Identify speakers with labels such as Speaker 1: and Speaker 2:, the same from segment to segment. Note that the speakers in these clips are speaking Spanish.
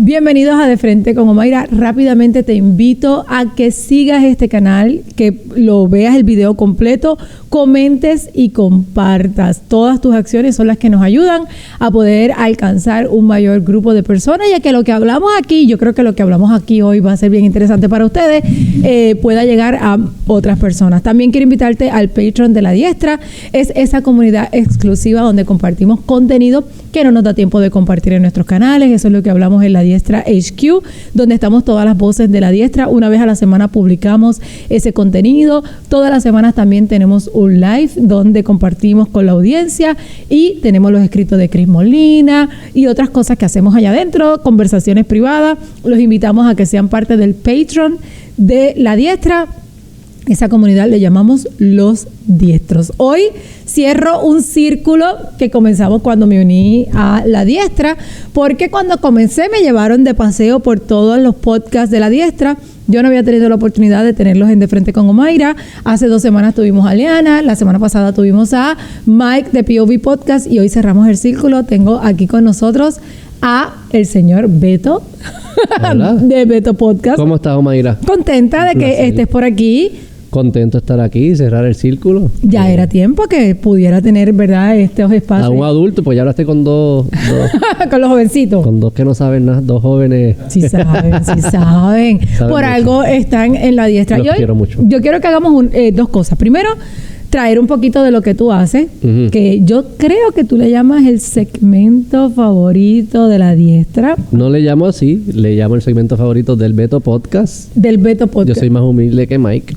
Speaker 1: Bienvenidos a De Frente con Omaira. Rápidamente te invito a que sigas este canal, que lo veas el video completo, comentes y compartas. Todas tus acciones son las que nos ayudan a poder alcanzar un mayor grupo de personas, ya que lo que hablamos aquí, yo creo que lo que hablamos aquí hoy va a ser bien interesante para ustedes, pueda llegar a otras personas. También quiero invitarte al Patreon de La Diestra. Es esa comunidad exclusiva donde compartimos contenido que no nos da tiempo de compartir en nuestros canales. Eso es lo que hablamos en La Diestra HQ, donde estamos todas las voces de La Diestra. Una vez a la semana publicamos ese contenido. Todas las semanas también tenemos un live donde compartimos con la audiencia y tenemos los escritos de Cris Molina y otras cosas que hacemos allá adentro, conversaciones privadas. Los invitamos a que sean parte del Patreon de La Diestra. Esa comunidad le llamamos Los Diestros. Hoy cierro un círculo que comenzamos cuando me uní a La Diestra, porque cuando comencé me llevaron de paseo por todos los podcasts de La Diestra. Yo no había tenido la oportunidad de tenerlos en De Frente con Omaira. Hace 2 semanas tuvimos a Liana, la semana pasada tuvimos a Mike de POV Podcast y hoy cerramos el círculo. Tengo aquí con nosotros a el señor Beto de Beto Podcast.
Speaker 2: ¿Cómo estás, Omaira?
Speaker 1: Contenta de que estés por aquí.
Speaker 2: Contento de estar aquí y cerrar el círculo.
Speaker 1: Ya era tiempo que pudiera tener, ¿verdad?, estos espacios.
Speaker 2: A un adulto, pues ya hablaste con dos
Speaker 1: con los jovencitos.
Speaker 2: Con dos que no saben nada, 2 jóvenes.
Speaker 1: Sí saben, sí saben. Por mucho. Algo están en La Diestra.
Speaker 2: Los quiero mucho.
Speaker 1: Yo quiero que hagamos 2 cosas. Primero, traer un poquito de lo que tú haces, que yo creo que tú le llamas el segmento favorito de La Diestra.
Speaker 2: No le llamo así, le llamo el segmento favorito del Beto Podcast.
Speaker 1: Del Beto Podcast.
Speaker 2: Yo soy más humilde que Mike.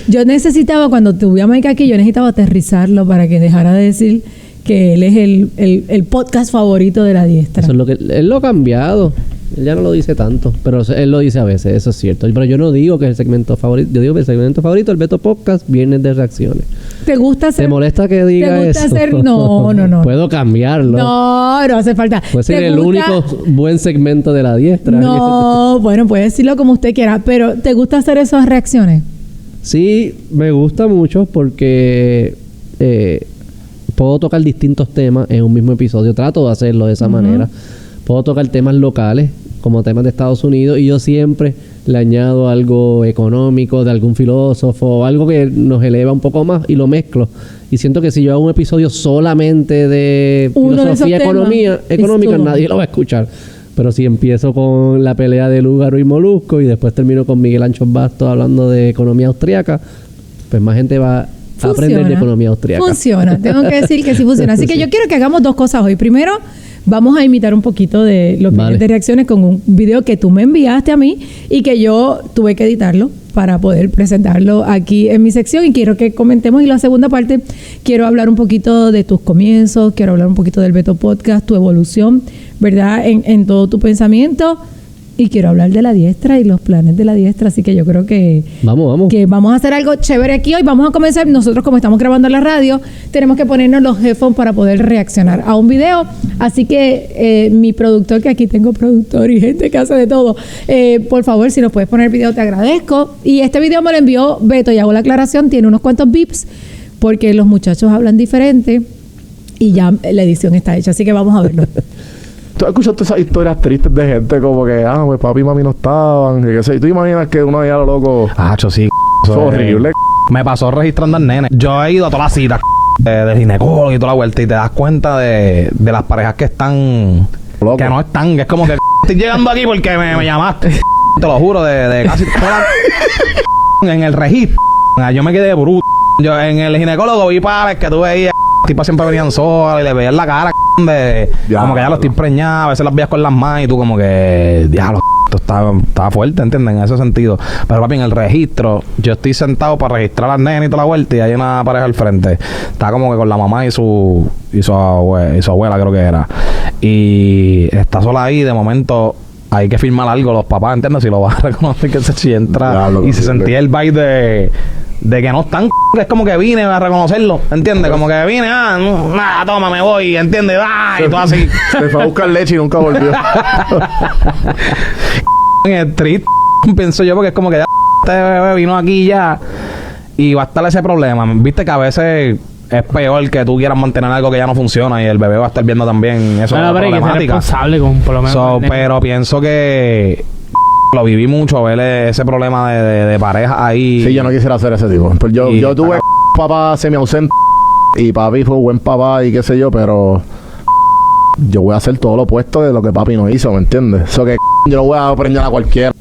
Speaker 1: Yo necesitaba, cuando tuve a Mike aquí, yo necesitaba aterrizarlo para que dejara de decir que él es el podcast favorito de La Diestra.
Speaker 2: Eso es lo que él lo ha cambiado. Él ya no lo dice tanto, pero él lo dice a veces, eso es cierto. Pero yo no digo que es el segmento favorito. Yo digo que el segmento favorito del Beto Podcast, Viernes de Reacciones.
Speaker 1: ¿Te gusta hacer?
Speaker 2: ¿Te molesta que diga
Speaker 1: ¿Te gusta
Speaker 2: eso?
Speaker 1: hacer? No.
Speaker 2: Puedo cambiarlo.
Speaker 1: No hace falta.
Speaker 2: Puede ser el único buen segmento de La Diestra.
Speaker 1: No, bueno, puede decirlo como usted quiera, pero ¿te gusta hacer esas reacciones?
Speaker 2: Sí, me gusta mucho porque puedo tocar distintos temas en un mismo episodio. Trato de hacerlo de esa manera. Puedo tocar temas locales, como temas de Estados Unidos, y yo siempre le añado algo económico de algún filósofo, algo que nos eleva un poco más, y lo mezclo. Y siento que si yo hago un episodio solamente de filosofía económica, nadie lo va a escuchar. Pero si empiezo con la pelea de Lúgaro y Molusco, y después termino con Miguel Ancho Bastos hablando de economía austriaca, pues más gente va a aprender de economía austriaca.
Speaker 1: Funciona, tengo que decir que sí funciona. Así que yo quiero que hagamos 2 cosas hoy. Primero, vamos a imitar un poquito de los videos de reacciones con un video que tú me enviaste a mí y que yo tuve que editarlo para poder presentarlo aquí en mi sección, y quiero que comentemos. Y la segunda parte, quiero hablar un poquito de tus comienzos, quiero hablar un poquito del Beto Podcast, tu evolución, ¿verdad?, en todo tu pensamiento. Y quiero hablar de La Diestra y los planes de La Diestra. Así que yo creo que vamos a hacer algo chévere aquí hoy. Vamos a comenzar. Nosotros, como estamos grabando en la radio, tenemos que ponernos los headphones para poder reaccionar a un video. Así que mi productor, que aquí tengo productor y gente que hace de todo, por favor, si nos puedes poner el video, te agradezco. Y este video me lo envió Beto, y hago la aclaración, tiene unos cuantos bips porque los muchachos hablan diferente y ya la edición está hecha. Así que vamos a verlo.
Speaker 3: ¿Tú has escuchado esas historias tristes de gente como que, pues papi y mami no estaban? Y qué sé? ¿Tú imaginas que uno ya lo loco?
Speaker 4: Sí.
Speaker 3: Es horrible.
Speaker 4: Me pasó registrando al nene. Yo he ido a todas las citas del ginecólogo y toda la vuelta, y te das cuenta de las parejas que están... Loco. Que no están. Que es como que estoy llegando aquí porque me llamaste. Te lo juro, de casi toda en el registro. Yo me quedé bruto. Yo en el ginecólogo vi pares que tú veías, tipas siempre venían solas y le veías la cara de como que ya lo estoy preñada, a veces las veías con las manos y tú como que diablo, esto estaba fuerte, ¿entiendes? En ese sentido. Pero papi, en el registro, yo estoy sentado para registrar a las nenas y toda la vuelta, y hay una pareja al frente. Está como que con la mamá y su abuela, creo que era. Y está sola ahí, de momento hay que firmar algo los papás, ¿entiendes? Si lo vas a reconocer, que si entra y se sentía el vibe de que no están, que es como que vine a reconocerlo, ¿entiendes? Como que vine, nada, toma, me voy, ¿entiendes? Y todo así.
Speaker 3: Se fue a buscar leche y nunca volvió.
Speaker 4: Es triste, pienso yo, porque es como que ya este bebé vino aquí ya y va a estar ese problema. Viste que a veces es peor que tú quieras mantener algo que ya no funciona y el bebé va a estar viendo también eso.
Speaker 5: Bueno, pero hay que ser responsable con por lo menos.
Speaker 4: Pero pienso que lo viví mucho, ver ese problema de pareja ahí.
Speaker 3: Sí, yo no quisiera hacer ese tipo. Pues yo tuve papá semi-ausente y papi fue un buen papá y qué sé yo, pero yo voy a hacer todo lo opuesto de lo que papi no hizo, ¿me entiendes? Eso que yo lo voy a aprender a cualquiera.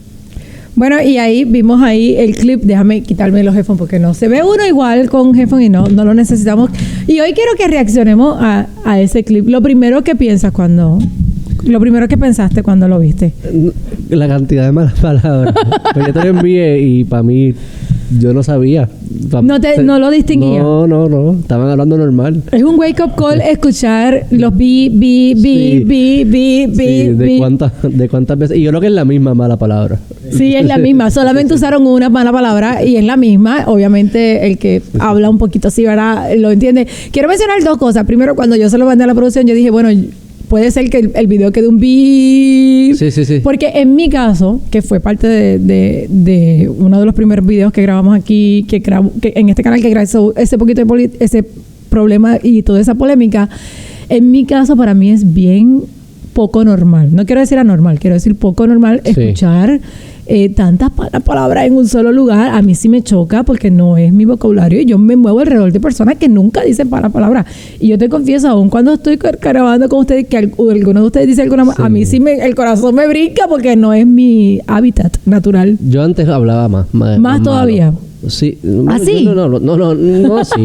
Speaker 1: Bueno, y ahí vimos ahí el clip. Déjame quitarme los headphones porque no se ve uno igual con headphones y no lo necesitamos. Y hoy quiero que reaccionemos a ese clip. Lo primero que pensaste cuando lo viste.
Speaker 2: La cantidad de malas palabras. Pues yo te lo envié y para mí, yo no sabía.
Speaker 1: No lo distinguía.
Speaker 2: No. Estaban hablando normal.
Speaker 1: Es un wake up call escuchar los bi.
Speaker 2: De cuántas veces. Y yo creo que es la misma mala palabra.
Speaker 1: Sí, es la misma. Solamente usaron una mala palabra y es la misma. Obviamente, el que habla un poquito así, ¿verdad? Lo entiende. Quiero mencionar dos cosas. Primero, cuando yo se lo mandé a la producción, yo dije, bueno, puede ser que el video quede un beep. Sí. Porque en mi caso, que fue parte de uno de los primeros videos que grabamos aquí, que en este canal que grabé ese poquito de ese problema y toda esa polémica, en mi caso para mí es bien poco normal. No quiero decir anormal, quiero decir poco normal escuchar tantas palabras en un solo lugar. A mí sí me choca porque no es mi vocabulario y yo me muevo alrededor de personas que nunca dicen palabras. Y yo te confieso, aún cuando estoy grabando con ustedes, que alguno de ustedes dice alguna, a mí sí el corazón me brinca porque no es mi hábitat natural.
Speaker 2: Yo antes hablaba más
Speaker 1: todavía.
Speaker 2: Malo. Sí.
Speaker 1: ¿Así?
Speaker 2: No así.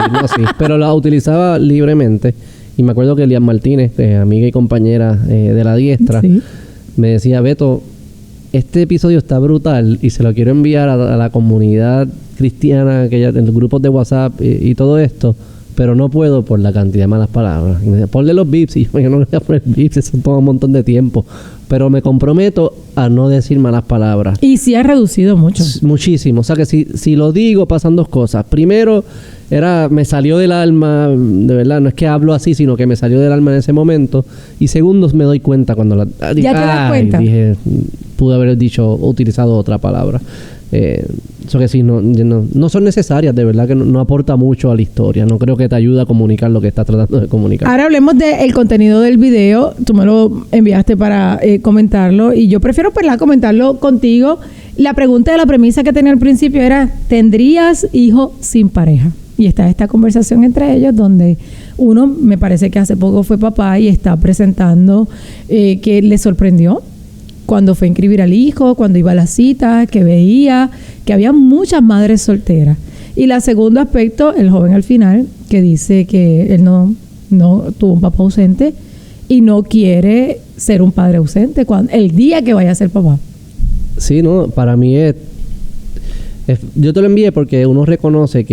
Speaker 2: Pero la utilizaba libremente. Y me acuerdo que Elian Martínez, amiga y compañera de La Diestra, me decía, Beto, este episodio está brutal y se lo quiero enviar a la comunidad cristiana, en los grupos de WhatsApp y todo esto, pero no puedo por la cantidad de malas palabras. Y me decía, ponle los beeps. Y yo no le voy a poner beeps, eso toma un montón de tiempo. Pero me comprometo a no decir malas palabras.
Speaker 1: Y sí ha reducido mucho.
Speaker 2: Muchísimo. O sea que si lo digo, pasan dos cosas. Primero, me salió del alma, de verdad, no es que hablo así, sino que me salió del alma en ese momento. Y segundo, me doy cuenta cuando ¿Ya
Speaker 1: te das cuenta?
Speaker 2: Dije, pude haber utilizado otra palabra. Eso que sí, no son necesarias, de verdad que no aporta mucho a la historia. No creo que te ayude a comunicar lo que estás tratando de comunicar.
Speaker 1: Ahora hablemos del contenido del video. Tú me lo enviaste para comentarlo y yo prefiero comentarlo contigo. La pregunta de la premisa que tenía al principio era, ¿tendrías hijos sin pareja? Y está esta conversación entre ellos donde uno, me parece que hace poco fue papá y está presentando que le sorprendió cuando fue a inscribir al hijo, cuando iba a la cita, que veía que había muchas madres solteras. Y el segundo aspecto, el joven al final, que dice que él no tuvo un papá ausente y no quiere ser un padre ausente el día que vaya a ser papá.
Speaker 2: Sí, para mí yo te lo envié porque uno reconoce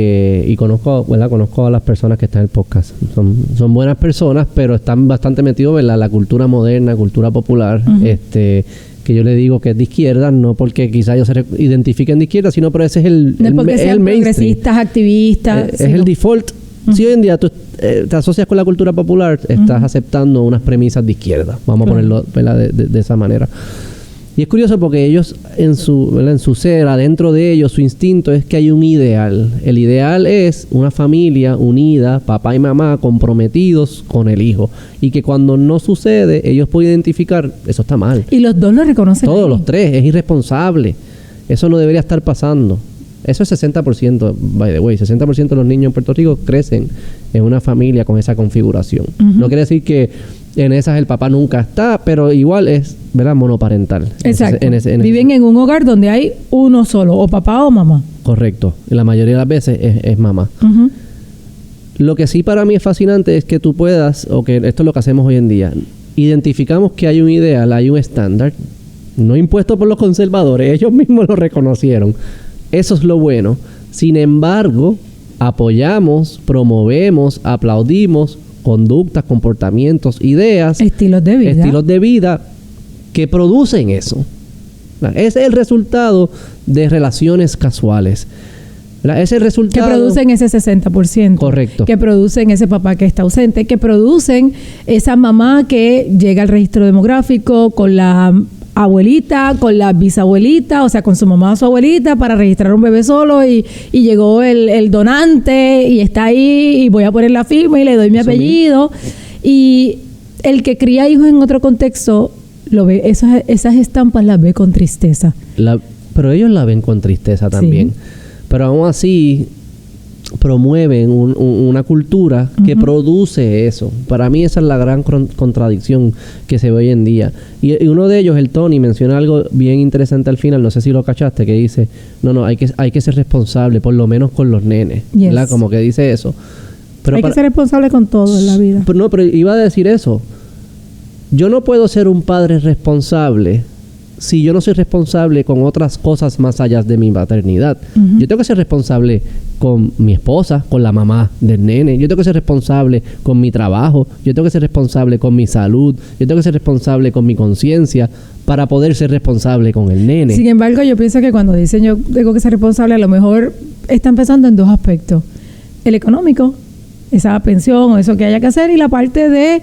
Speaker 2: y conozco a las personas que están en el podcast. Son buenas personas, pero están bastante metidos en la cultura moderna, cultura popular, que yo le digo que es de izquierda, no porque quizá ellos se identifiquen de izquierda, sino pero ese es el mainstream.
Speaker 1: Progresistas, activistas.
Speaker 2: Es el default. Si hoy en día tú te asocias con la cultura popular, estás aceptando unas premisas de izquierda. Vamos a ponerlo, ¿verdad? de esa manera. Y es curioso porque ellos, en su ser, adentro de ellos, su instinto es que hay un ideal. El ideal es una familia unida, papá y mamá comprometidos con el hijo. Y que cuando no sucede, ellos pueden identificar, eso está mal.
Speaker 1: Y los dos lo reconocen.
Speaker 2: Todos los tres, es irresponsable. Eso no debería estar pasando. Eso es 60%, by the way. 60% de los niños en Puerto Rico crecen en una familia con esa configuración. No quiere decir que en esas el papá nunca está, pero igual es, ¿verdad?, monoparental.
Speaker 1: Exacto. Viven en un hogar donde hay uno solo, o papá o mamá.
Speaker 2: Correcto. La mayoría de las veces es mamá. Lo que sí para mí es fascinante es que tú puedas, o que esto es lo que hacemos hoy en día, identificamos que hay un ideal, hay un estándar, no impuesto por los conservadores, ellos mismos lo reconocieron. Eso es lo bueno. Sin embargo, apoyamos, promovemos, aplaudimos conductas, comportamientos, ideas, estilos de vida que producen eso. Ese es el resultado de relaciones casuales. Ese es el resultado.
Speaker 1: Que producen ese 60%.
Speaker 2: Correcto.
Speaker 1: Que producen ese papá que está ausente, que producen esa mamá que llega al registro demográfico con la abuelita, con la bisabuelita, o sea, con su mamá o su abuelita para registrar un bebé solo y llegó el donante y está ahí y voy a poner la firma y le doy mi apellido. Y el que cría hijos en otro contexto lo ve, esas estampas las ve con tristeza.
Speaker 2: Pero ellos la ven con tristeza también. Sí. Pero aún así promueven una cultura que produce eso. Para mí esa es la gran contradicción que se ve hoy en día. Y uno de ellos, el Tony, menciona algo bien interesante al final, no sé si lo cachaste, que dice, no, hay que ser responsable, por lo menos con los nenes. Yes. ¿Verdad? Como que dice eso. Pero
Speaker 1: que ser responsable con todo en la vida.
Speaker 2: Pero iba a decir eso. Yo no puedo ser un padre responsable si yo no soy responsable con otras cosas más allá de mi maternidad. Yo tengo que ser responsable con mi esposa, con la mamá del nene. Yo tengo que ser responsable con mi trabajo. Yo tengo que ser responsable con mi salud. Yo tengo que ser responsable con mi conciencia para poder ser responsable con el nene.
Speaker 1: Sin embargo, yo pienso que cuando dicen yo tengo que ser responsable, a lo mejor están pensando en dos aspectos. El económico, esa pensión o eso que haya que hacer, y la parte de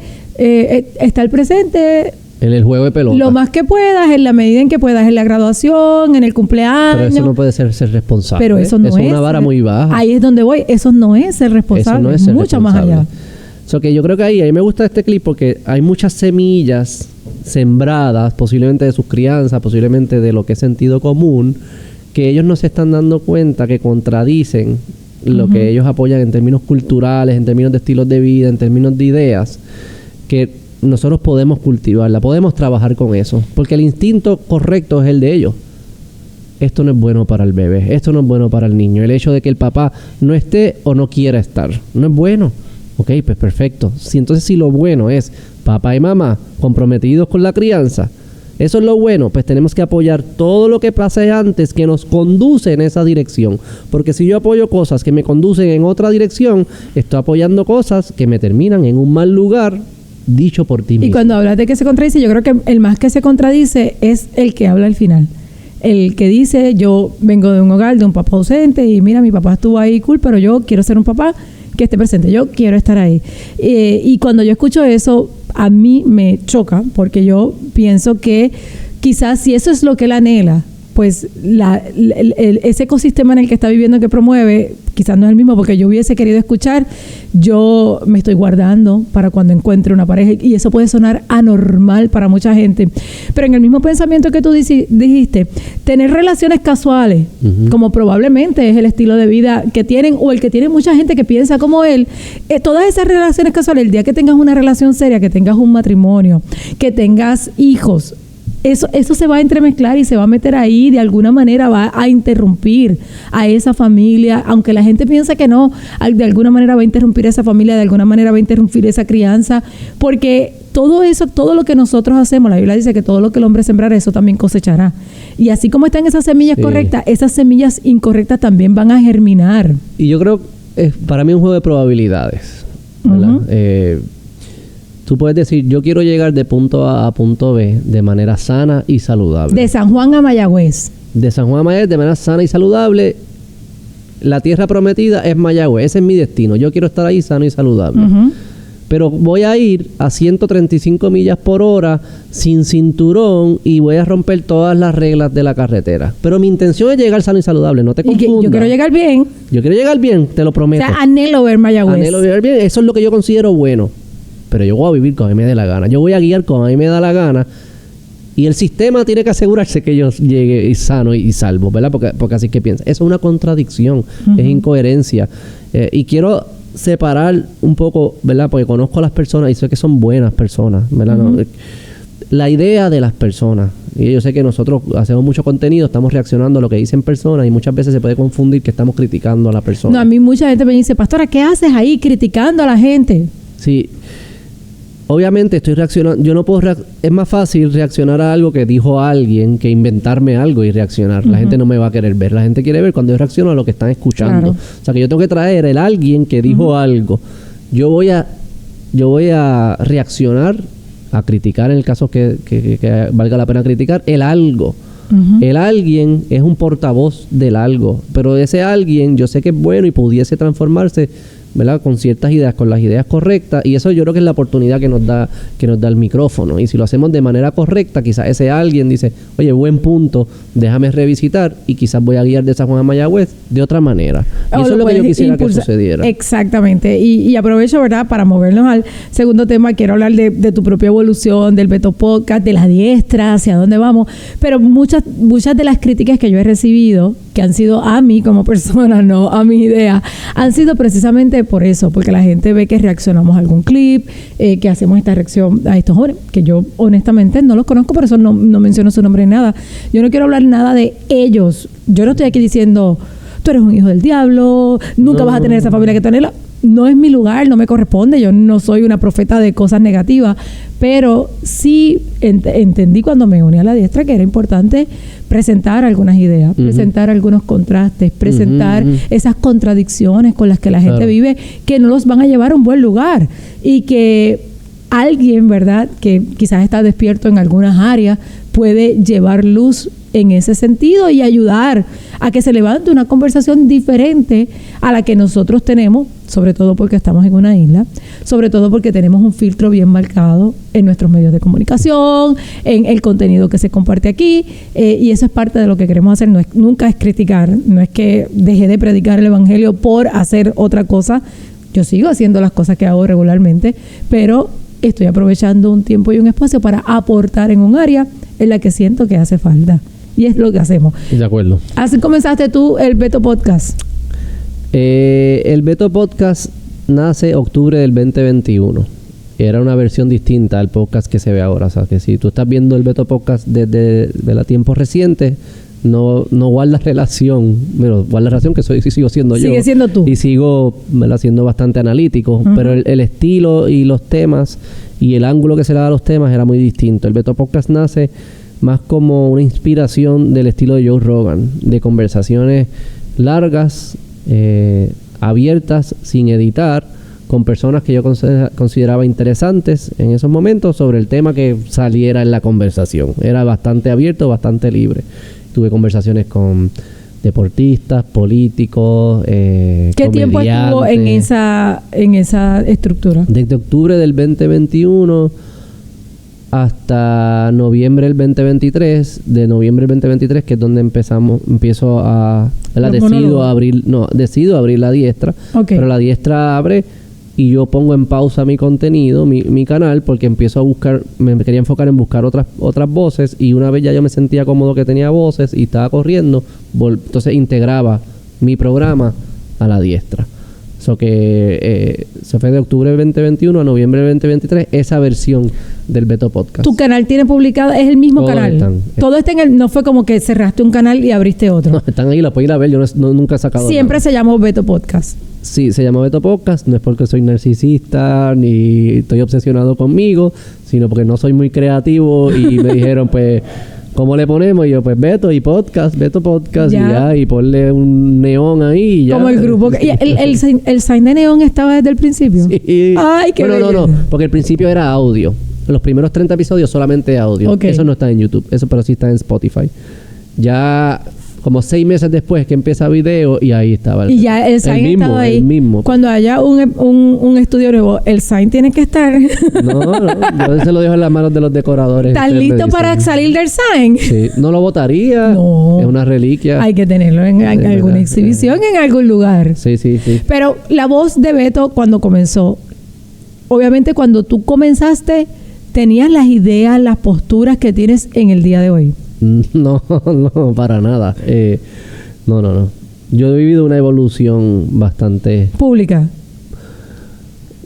Speaker 1: estar presente
Speaker 2: en el juego de pelota.
Speaker 1: Lo más que puedas, en la medida en que puedas, en la graduación, en el cumpleaños.
Speaker 2: Pero eso no puede ser responsable.
Speaker 1: Pero eso no es
Speaker 2: una vara muy baja.
Speaker 1: Ahí es donde voy. Eso no es ser responsable. Eso no es ser mucho responsable. Más allá.
Speaker 2: So que yo creo que ahí me gusta este clip porque hay muchas semillas sembradas, posiblemente de sus crianzas, posiblemente de lo que es sentido común, que ellos no se están dando cuenta que contradicen lo que ellos apoyan en términos culturales, en términos de estilos de vida, en términos de ideas, que nosotros podemos cultivarla, podemos trabajar con eso, porque el instinto correcto es el de ellos. Esto no es bueno para el bebé, esto no es bueno para el niño. El hecho de que el papá no esté o no quiera estar, no es bueno. Ok, pues perfecto. Entonces si lo bueno es papá y mamá comprometidos con la crianza, eso es lo bueno, pues tenemos que apoyar todo lo que pase antes que nos conduce en esa dirección. Porque si yo apoyo cosas que me conducen en otra dirección, estoy apoyando cosas que me terminan en un mal lugar, dicho por ti mismo.
Speaker 1: Y cuando hablas de que se contradice, yo creo que el más que se contradice es el que habla al final. El que dice, yo vengo de un hogar de un papá ausente y mira, mi papá estuvo ahí cool, pero yo quiero ser un papá que esté presente, yo quiero estar ahí. Y cuando yo escucho eso, a mí me choca, porque yo pienso que quizás si eso es lo que él anhela, pues ese ecosistema en el que está viviendo, que promueve, quizás no es el mismo, porque yo hubiese querido escuchar, yo me estoy guardando para cuando encuentre una pareja, y eso puede sonar anormal para mucha gente, pero en el mismo pensamiento que tú dijiste, tener relaciones casuales, como probablemente es el estilo de vida que tienen, o el que tiene mucha gente que piensa como él, todas esas relaciones casuales, el día que tengas una relación seria, que tengas un matrimonio, que tengas hijos, eso se va a entremezclar y se va a meter ahí, de alguna manera va a interrumpir a esa familia, aunque la gente piensa que no, de alguna manera va a interrumpir esa familia, de alguna manera va a interrumpir esa crianza, porque todo eso, todo lo que nosotros hacemos, la Biblia dice que todo lo que el hombre sembrará, eso también cosechará. Y así como están esas semillas correctas, esas semillas incorrectas también van a germinar.
Speaker 2: Y yo creo, para mí es un juego de probabilidades, ¿verdad? Tú puedes decir, yo quiero llegar de punto A a punto B de manera sana y saludable.
Speaker 1: De San Juan a Mayagüez.
Speaker 2: De San Juan a Mayagüez de manera sana y saludable. La tierra prometida es Mayagüez. Ese es mi destino. Yo quiero estar ahí sano y saludable. Pero voy a ir a 135 millas por hora sin cinturón y voy a romper todas las reglas de la carretera. Pero mi intención es llegar sano y saludable. No te confundas.
Speaker 1: Yo quiero llegar bien.
Speaker 2: Yo quiero llegar bien, te lo prometo.
Speaker 1: O sea, anhelo ver Mayagüez.
Speaker 2: Anhelo ver bien. Eso es lo que yo considero bueno. Pero yo voy a vivir como a mí me dé la gana. Yo voy a guiar como a mí me da la gana. Y el sistema tiene que asegurarse que yo llegue sano y salvo, ¿verdad? Porque así que piensa. Eso es una contradicción, es incoherencia. Y quiero separar un poco, ¿verdad? Porque conozco a las personas y sé que son buenas personas, ¿verdad? ¿No? La idea de las personas. Y yo sé que nosotros hacemos mucho contenido, estamos reaccionando a lo que dicen personas y muchas veces se puede confundir que estamos criticando a la persona.
Speaker 1: No, a mí mucha gente me dice, pastora, ¿qué haces ahí criticando a la gente?
Speaker 2: Sí. Obviamente estoy reaccionando, yo no puedo es más fácil reaccionar a algo que dijo alguien que inventarme algo y reaccionar. La gente no me va a querer ver, la gente quiere ver cuando yo reacciono a lo que están escuchando. Claro. O sea que yo tengo que traer el alguien que dijo algo. Yo voy a reaccionar, a criticar en el caso que valga la pena criticar, el algo. El alguien es un portavoz del algo, pero ese alguien yo sé que es bueno y pudiese transformarse ¿verdad? Con ciertas ideas, con las ideas correctas, y eso yo creo que es la oportunidad que nos da el micrófono. Y si lo hacemos de manera correcta, quizás ese alguien dice, oye, buen punto, déjame revisitar, y quizás voy a guiar de San Juan a Mayagüez de otra manera. Y eso es lo que yo quisiera que sucediera.
Speaker 1: Exactamente. Y aprovecho, ¿verdad?, para movernos al segundo tema. Quiero hablar de tu propia evolución, del Beto Podcast, de la diestra, hacia dónde vamos. Pero muchas de las críticas que yo he recibido, que han sido a mí como persona, no a mi idea, han sido precisamente por eso, porque la gente ve que reaccionamos a algún clip, que hacemos esta reacción a estos jóvenes, que yo honestamente no los conozco, por eso no menciono su nombre ni nada. Yo no quiero hablar nada de ellos. Yo no estoy aquí diciendo, tú eres un hijo del diablo, nunca vas a tener esa familia que tenés. No es mi lugar, no me corresponde, yo no soy una profeta de cosas negativas, pero sí entendí cuando me uní a la diestra que era importante presentar algunas ideas, presentar algunos contrastes, presentar esas contradicciones con las que la gente vive, que no los van a llevar a un buen lugar, y que alguien, ¿verdad?, que quizás está despierto en algunas áreas, puede llevar luz en ese sentido y ayudar a que se levante una conversación diferente a la que nosotros tenemos, sobre todo porque estamos en una isla, sobre todo porque tenemos un filtro bien marcado en nuestros medios de comunicación, en el contenido que se comparte aquí, y eso es parte de lo que queremos hacer. Nunca es criticar, no es que deje de predicar el evangelio por hacer otra cosa. Yo sigo haciendo las cosas que hago regularmente, pero estoy aprovechando un tiempo y un espacio para aportar en un área en la que siento que hace falta. Y es lo que hacemos.
Speaker 2: De acuerdo.
Speaker 1: Así comenzaste tú el Beto Podcast.
Speaker 2: El Beto Podcast nace octubre del 2021. Era una versión distinta al podcast que se ve ahora. O sea, que si tú estás viendo el Beto Podcast desde tiempos recientes, no guarda relación. Pero guarda relación que sigo siendo yo.
Speaker 1: Sigue siendo tú.
Speaker 2: Y sigo siendo bastante analítico. Pero el estilo y los temas y el ángulo que se le da a los temas era muy distinto. El Beto Podcast nace más como una inspiración del estilo de Joe Rogan, de conversaciones largas, abiertas, sin editar, con personas que yo consideraba interesantes en esos momentos sobre el tema que saliera en la conversación. Era bastante abierto, bastante libre. Tuve conversaciones con deportistas, políticos,
Speaker 1: ¿Qué tiempo estuvo en esa estructura?
Speaker 2: Desde octubre del 2021 hasta noviembre del 2023. De noviembre del 2023, que es donde decido abrir la diestra. Okay. Pero la diestra abre y yo pongo en pausa mi contenido, mi canal, porque empiezo a buscar, me quería enfocar en buscar otras voces, y una vez ya yo me sentía cómodo que tenía voces y estaba corriendo, entonces integraba mi programa a la diestra. Eso que se fue de octubre del 2021 a noviembre del 2023, esa versión del Beto Podcast.
Speaker 1: ¿Tu canal tiene publicado? ¿Es el mismo canal? Todo está no fue como que cerraste un canal y abriste otro.
Speaker 2: No, están ahí, la puedes ir a ver, yo nunca he sacado
Speaker 1: Siempre
Speaker 2: nada.
Speaker 1: Se llamó Beto Podcast.
Speaker 2: Sí, se llama Beto Podcast, no es porque soy narcisista ni estoy obsesionado conmigo, sino porque no soy muy creativo y me dijeron, pues, ¿cómo le ponemos? Y yo, pues, Beto Podcast, y ponle un neón ahí y ya.
Speaker 1: Como el grupo. ¿Y el sign de neón estaba desde el principio?
Speaker 2: Sí.
Speaker 1: Ay, qué
Speaker 2: bueno, no, porque al principio era audio. Los primeros 30 episodios solamente audio. Okay. Eso no está en YouTube, eso pero sí está en Spotify. Ya como 6 meses después que empieza video, y ahí estaba
Speaker 1: y ya el sign estaba ahí.
Speaker 2: El mismo.
Speaker 1: Cuando haya un estudio nuevo, el sign tiene que estar.
Speaker 2: No, yo se lo dejo en las manos de los decoradores.
Speaker 1: ¿Estás listo para salir del sign?
Speaker 2: Sí, no lo botaría. No. Es una reliquia.
Speaker 1: Hay que tenerlo en alguna exhibición, en algún lugar.
Speaker 2: Sí.
Speaker 1: Pero la voz de Beto cuando comenzó, obviamente cuando tú comenzaste, tenías las ideas, las posturas que tienes en el día de hoy.
Speaker 2: No, para nada. No. Yo he vivido una evolución bastante...
Speaker 1: ¿Pública?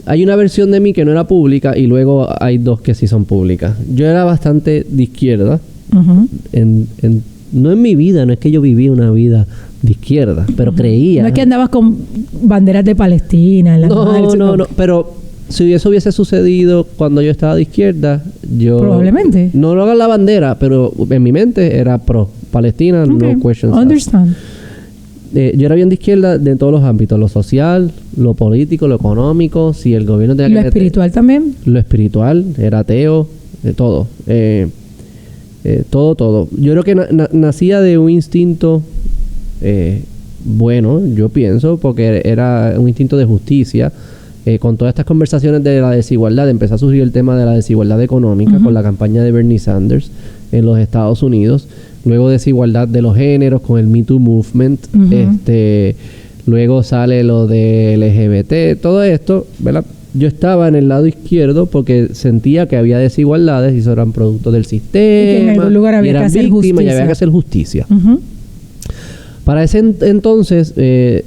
Speaker 2: Hay una versión de mí que no era pública y luego hay 2 que sí son públicas. Yo era bastante de izquierda. No en mi vida, no es que yo viví una vida de izquierda, pero creía...
Speaker 1: No es que andabas con banderas de Palestina en las manos.
Speaker 2: No, pero... Si eso hubiese sucedido cuando yo estaba de izquierda, yo...
Speaker 1: Probablemente.
Speaker 2: No lo hagan la bandera, pero en mi mente era pro Palestina, okay. No questions asked. Yo era bien de izquierda de todos los ámbitos, lo social, lo político, lo económico, si el gobierno tenía
Speaker 1: que... ¿Lo espiritual también?
Speaker 2: Lo espiritual, era ateo, todo. Todo. Yo creo que nacía de un instinto bueno, yo pienso, porque era un instinto de justicia. Con todas estas conversaciones de la desigualdad, empezó a surgir el tema de la desigualdad económica con la campaña de Bernie Sanders en los Estados Unidos. Luego desigualdad de los géneros con el Me Too Movement. Luego sale lo de LGBT. Todo esto, ¿verdad? Yo estaba en el lado izquierdo porque sentía que había desigualdades y eso eran productos del sistema. Y que en algún lugar había que hacer justicia. Y había que hacer justicia. Para ese entonces,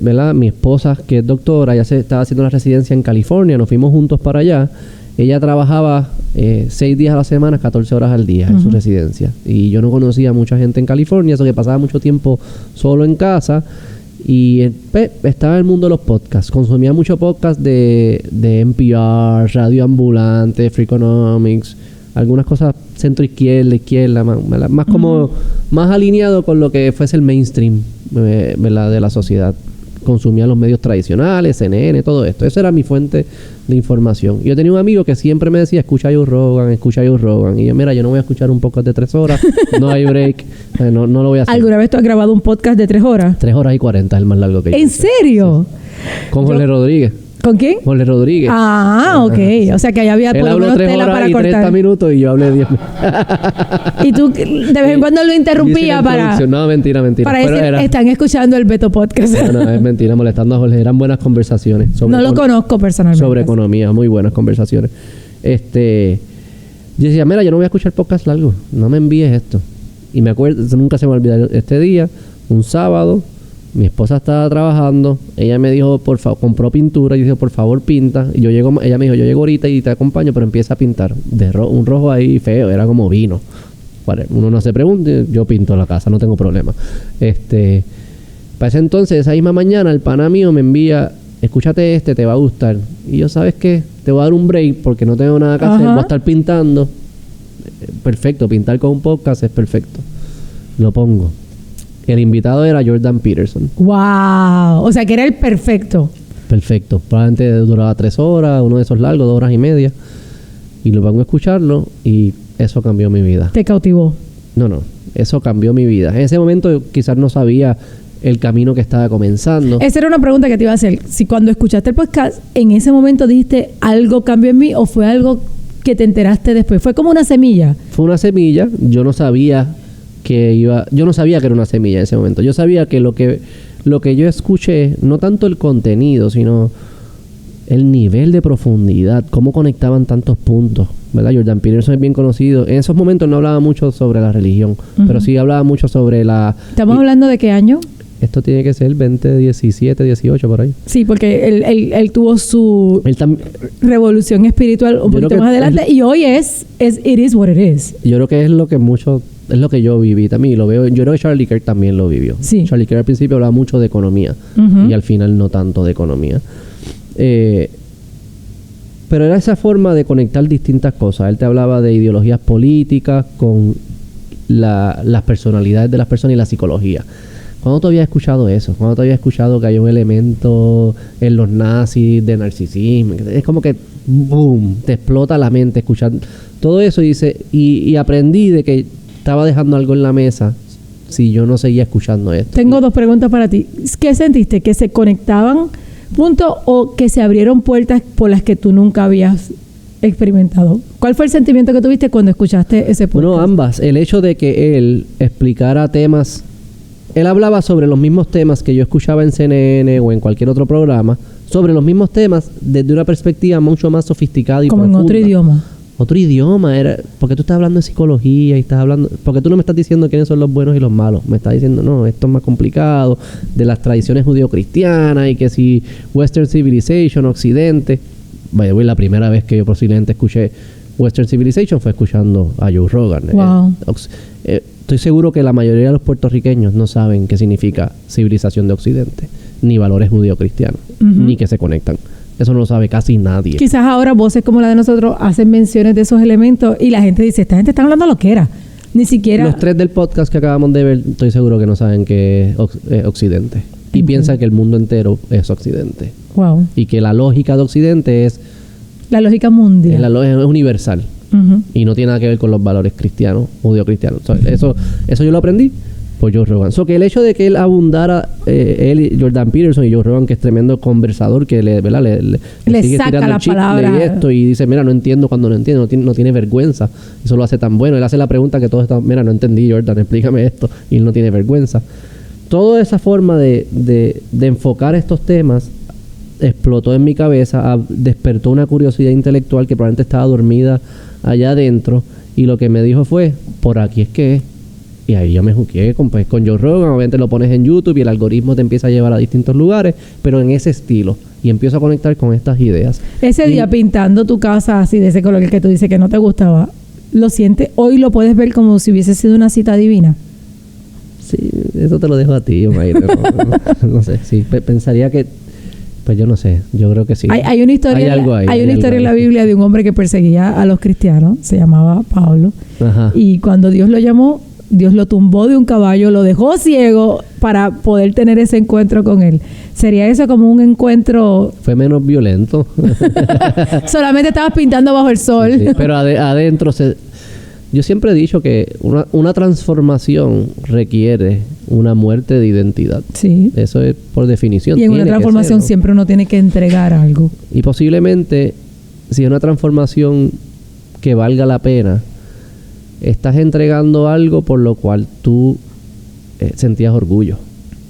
Speaker 2: ¿verdad? Mi esposa, que es doctora, ya se estaba haciendo la residencia en California, nos fuimos juntos para allá. Ella trabajaba 6 días a la semana, 14 horas al día en su residencia. Y yo no conocía a mucha gente en California, eso que pasaba mucho tiempo solo en casa. Y estaba en el mundo de los podcasts. Consumía mucho podcast de NPR, Radio Ambulante, Freakonomics, algunas cosas centro-izquierda, más como más alineado con lo que fuese el mainstream de la sociedad. Consumía los medios tradicionales, CNN, todo esto. Esa era mi fuente de información. Yo tenía un amigo que siempre me decía, escucha a Joe Rogan. Y yo, mira, yo no voy a escuchar un podcast de 3 horas. No hay break. No lo voy a hacer.
Speaker 1: ¿Alguna vez tú has grabado un podcast de 3 horas?
Speaker 2: 3 horas y 40 es el más largo que yo.
Speaker 1: ¿En serio?
Speaker 2: Sí. Con Jorge Rodríguez.
Speaker 1: ¿Con quién?
Speaker 2: Jorge Rodríguez.
Speaker 1: Ok. O sea que ahí había por lo menos tela para cortar. 30
Speaker 2: minutos y yo hablé 10 minutos.
Speaker 1: Y tú de vez en cuando lo interrumpía para...
Speaker 2: No, mentira.
Speaker 1: Para decir, están escuchando el Beto Podcast.
Speaker 2: No, es mentira, molestando a Jorge. Eran buenas conversaciones.
Speaker 1: No lo conozco personalmente.
Speaker 2: Sobre economía, muy buenas conversaciones. Yo decía, mira, yo no voy a escuchar podcast largo. No me envíes esto. Y me acuerdo, nunca se me olvidó este día, un sábado. Mi esposa estaba trabajando, ella me dijo, por favor, compró pintura, y dijo, por favor, pinta. Y ella me dijo, yo llego ahorita y te acompaño, pero empieza a pintar. Un rojo ahí feo, era como vino. Uno no se pregunte, yo pinto la casa, no tengo problema. Para ese entonces, esa misma mañana, el pana mío me envía, escúchate te va a gustar. Y yo, ¿sabes qué? Te voy a dar un break porque no tengo nada que hacer, voy a estar pintando. Perfecto, pintar con un podcast es perfecto. Lo pongo. El invitado era Jordan Peterson.
Speaker 1: ¡Wow! O sea, que era el perfecto.
Speaker 2: Perfecto. Probablemente duraba 3 horas, uno de esos largos, 2 horas y media. Y lo pongo a escucharlo y eso cambió mi vida.
Speaker 1: ¿Te cautivó?
Speaker 2: No. Eso cambió mi vida. En ese momento yo quizás no sabía el camino que estaba comenzando.
Speaker 1: Esa era una pregunta que te iba a hacer. Si cuando escuchaste el podcast, en ese momento dijiste, ¿algo cambió en mí o fue algo que te enteraste después? ¿Fue como una semilla?
Speaker 2: Fue una semilla. Yo no sabía que era una semilla en ese momento. Yo sabía que lo que yo escuché, no tanto el contenido, sino el nivel de profundidad, cómo conectaban tantos puntos, ¿verdad? Jordan Peterson es bien conocido. En esos momentos no hablaba mucho sobre la religión, pero sí hablaba mucho sobre la...
Speaker 1: ¿Estamos hablando de qué año?
Speaker 2: Esto tiene que ser 2017, 18, por ahí.
Speaker 1: Sí, porque él tuvo su revolución espiritual un poquito más adelante y hoy it is what it is.
Speaker 2: Yo creo que es lo que yo viví también y lo veo. Yo creo que Charlie Kirk también lo vivió.
Speaker 1: Sí.
Speaker 2: Charlie Kirk al principio hablaba mucho de economía y al final no tanto de economía. Pero era esa forma de conectar distintas cosas. Él te hablaba de ideologías políticas con las personalidades de las personas y la psicología. ¿Cuándo tú habías escuchado eso? ¿Cuándo tú habías escuchado que hay un elemento en los nazis de narcisismo? Es como que boom, te explota la mente escuchar todo eso y aprendí de que estaba dejando algo en la mesa si yo no seguía escuchando esto.
Speaker 1: Tengo 2 preguntas para ti. ¿Qué sentiste? ¿Que se conectaban punto o que se abrieron puertas por las que tú nunca habías experimentado? ¿Cuál fue el sentimiento que tuviste cuando escuchaste ese podcast?
Speaker 2: Bueno, ambas. El hecho de que él explicara temas... Él hablaba sobre los mismos temas que yo escuchaba en CNN o en cualquier otro programa, sobre los mismos temas desde una perspectiva mucho más sofisticada y profunda.
Speaker 1: Como en otro idioma.
Speaker 2: Otro idioma, porque tú estás hablando de psicología y estás hablando... Porque tú no me estás diciendo quiénes son los buenos y los malos. Me estás diciendo, no, esto es más complicado, de las tradiciones judío-cristianas y que si Western Civilization, Occidente... Vaya, la primera vez que yo posiblemente escuché Western Civilization fue escuchando a Joe Rogan.
Speaker 1: Wow.
Speaker 2: Estoy seguro que la mayoría de los puertorriqueños no saben qué significa civilización de Occidente, ni valores judío-cristianos, ni que se conectan. Eso no lo sabe casi nadie.
Speaker 1: Quizás ahora voces como la de nosotros hacen menciones de esos elementos y la gente dice, esta gente está hablando lo que era. Ni siquiera...
Speaker 2: Los 3 del podcast que acabamos de ver, estoy seguro que no saben qué es Occidente. Y piensan que el mundo entero es Occidente.
Speaker 1: Wow.
Speaker 2: Y que la lógica de Occidente es...
Speaker 1: La lógica mundial.
Speaker 2: Es la lógica es universal. Y no tiene nada que ver con los valores cristianos, judío-cristianos. Eso yo lo aprendí por Joe Rogan. Que el hecho de que él abundara, él, Jordan Peterson y Joe Rogan, que es tremendo conversador, que le sigue
Speaker 1: saca
Speaker 2: tirando
Speaker 1: la
Speaker 2: el chicle
Speaker 1: palabra.
Speaker 2: y esto, y dice, mira, no entiendo cuando no entiendo, no tiene vergüenza. Eso lo hace tan bueno. Él hace la pregunta que todos están, mira, no entendí, Jordan, explícame esto. Y él no tiene vergüenza. Toda esa forma de enfocar estos temas explotó en mi cabeza, despertó una curiosidad intelectual que probablemente estaba dormida allá adentro, y lo que me dijo fue, por aquí es que es. Y ahí yo me jugué con Joe Rogan. Obviamente lo pones en YouTube y el algoritmo te empieza a llevar a distintos lugares, pero en ese estilo. Y empiezo a conectar con estas ideas.
Speaker 1: Ese día pintando tu casa así, de ese color que tú dices que no te gustaba, ¿lo sientes? Hoy lo puedes ver como si hubiese sido una cita divina.
Speaker 2: Sí, eso te lo dejo a ti, Mayra. No sé, sí, pensaría que... Pues yo no sé, yo creo que sí.
Speaker 1: Hay una historia, hay una historia en la Biblia de un hombre que perseguía a los cristianos, se llamaba Pablo. Ajá. Y cuando Dios lo llamó, Dios lo tumbó de un caballo, lo dejó ciego para poder tener ese encuentro con él. ¿Sería eso como un encuentro?
Speaker 2: Fue menos violento.
Speaker 1: Solamente estabas pintando bajo el sol.
Speaker 2: Sí, pero adentro yo siempre he dicho que una transformación requiere una muerte de identidad.
Speaker 1: Sí.
Speaker 2: Eso es por definición.
Speaker 1: Y en una transformación siempre uno tiene que entregar algo.
Speaker 2: Y posiblemente, si es una transformación que valga la pena, estás entregando algo por lo cual tú sentías orgullo.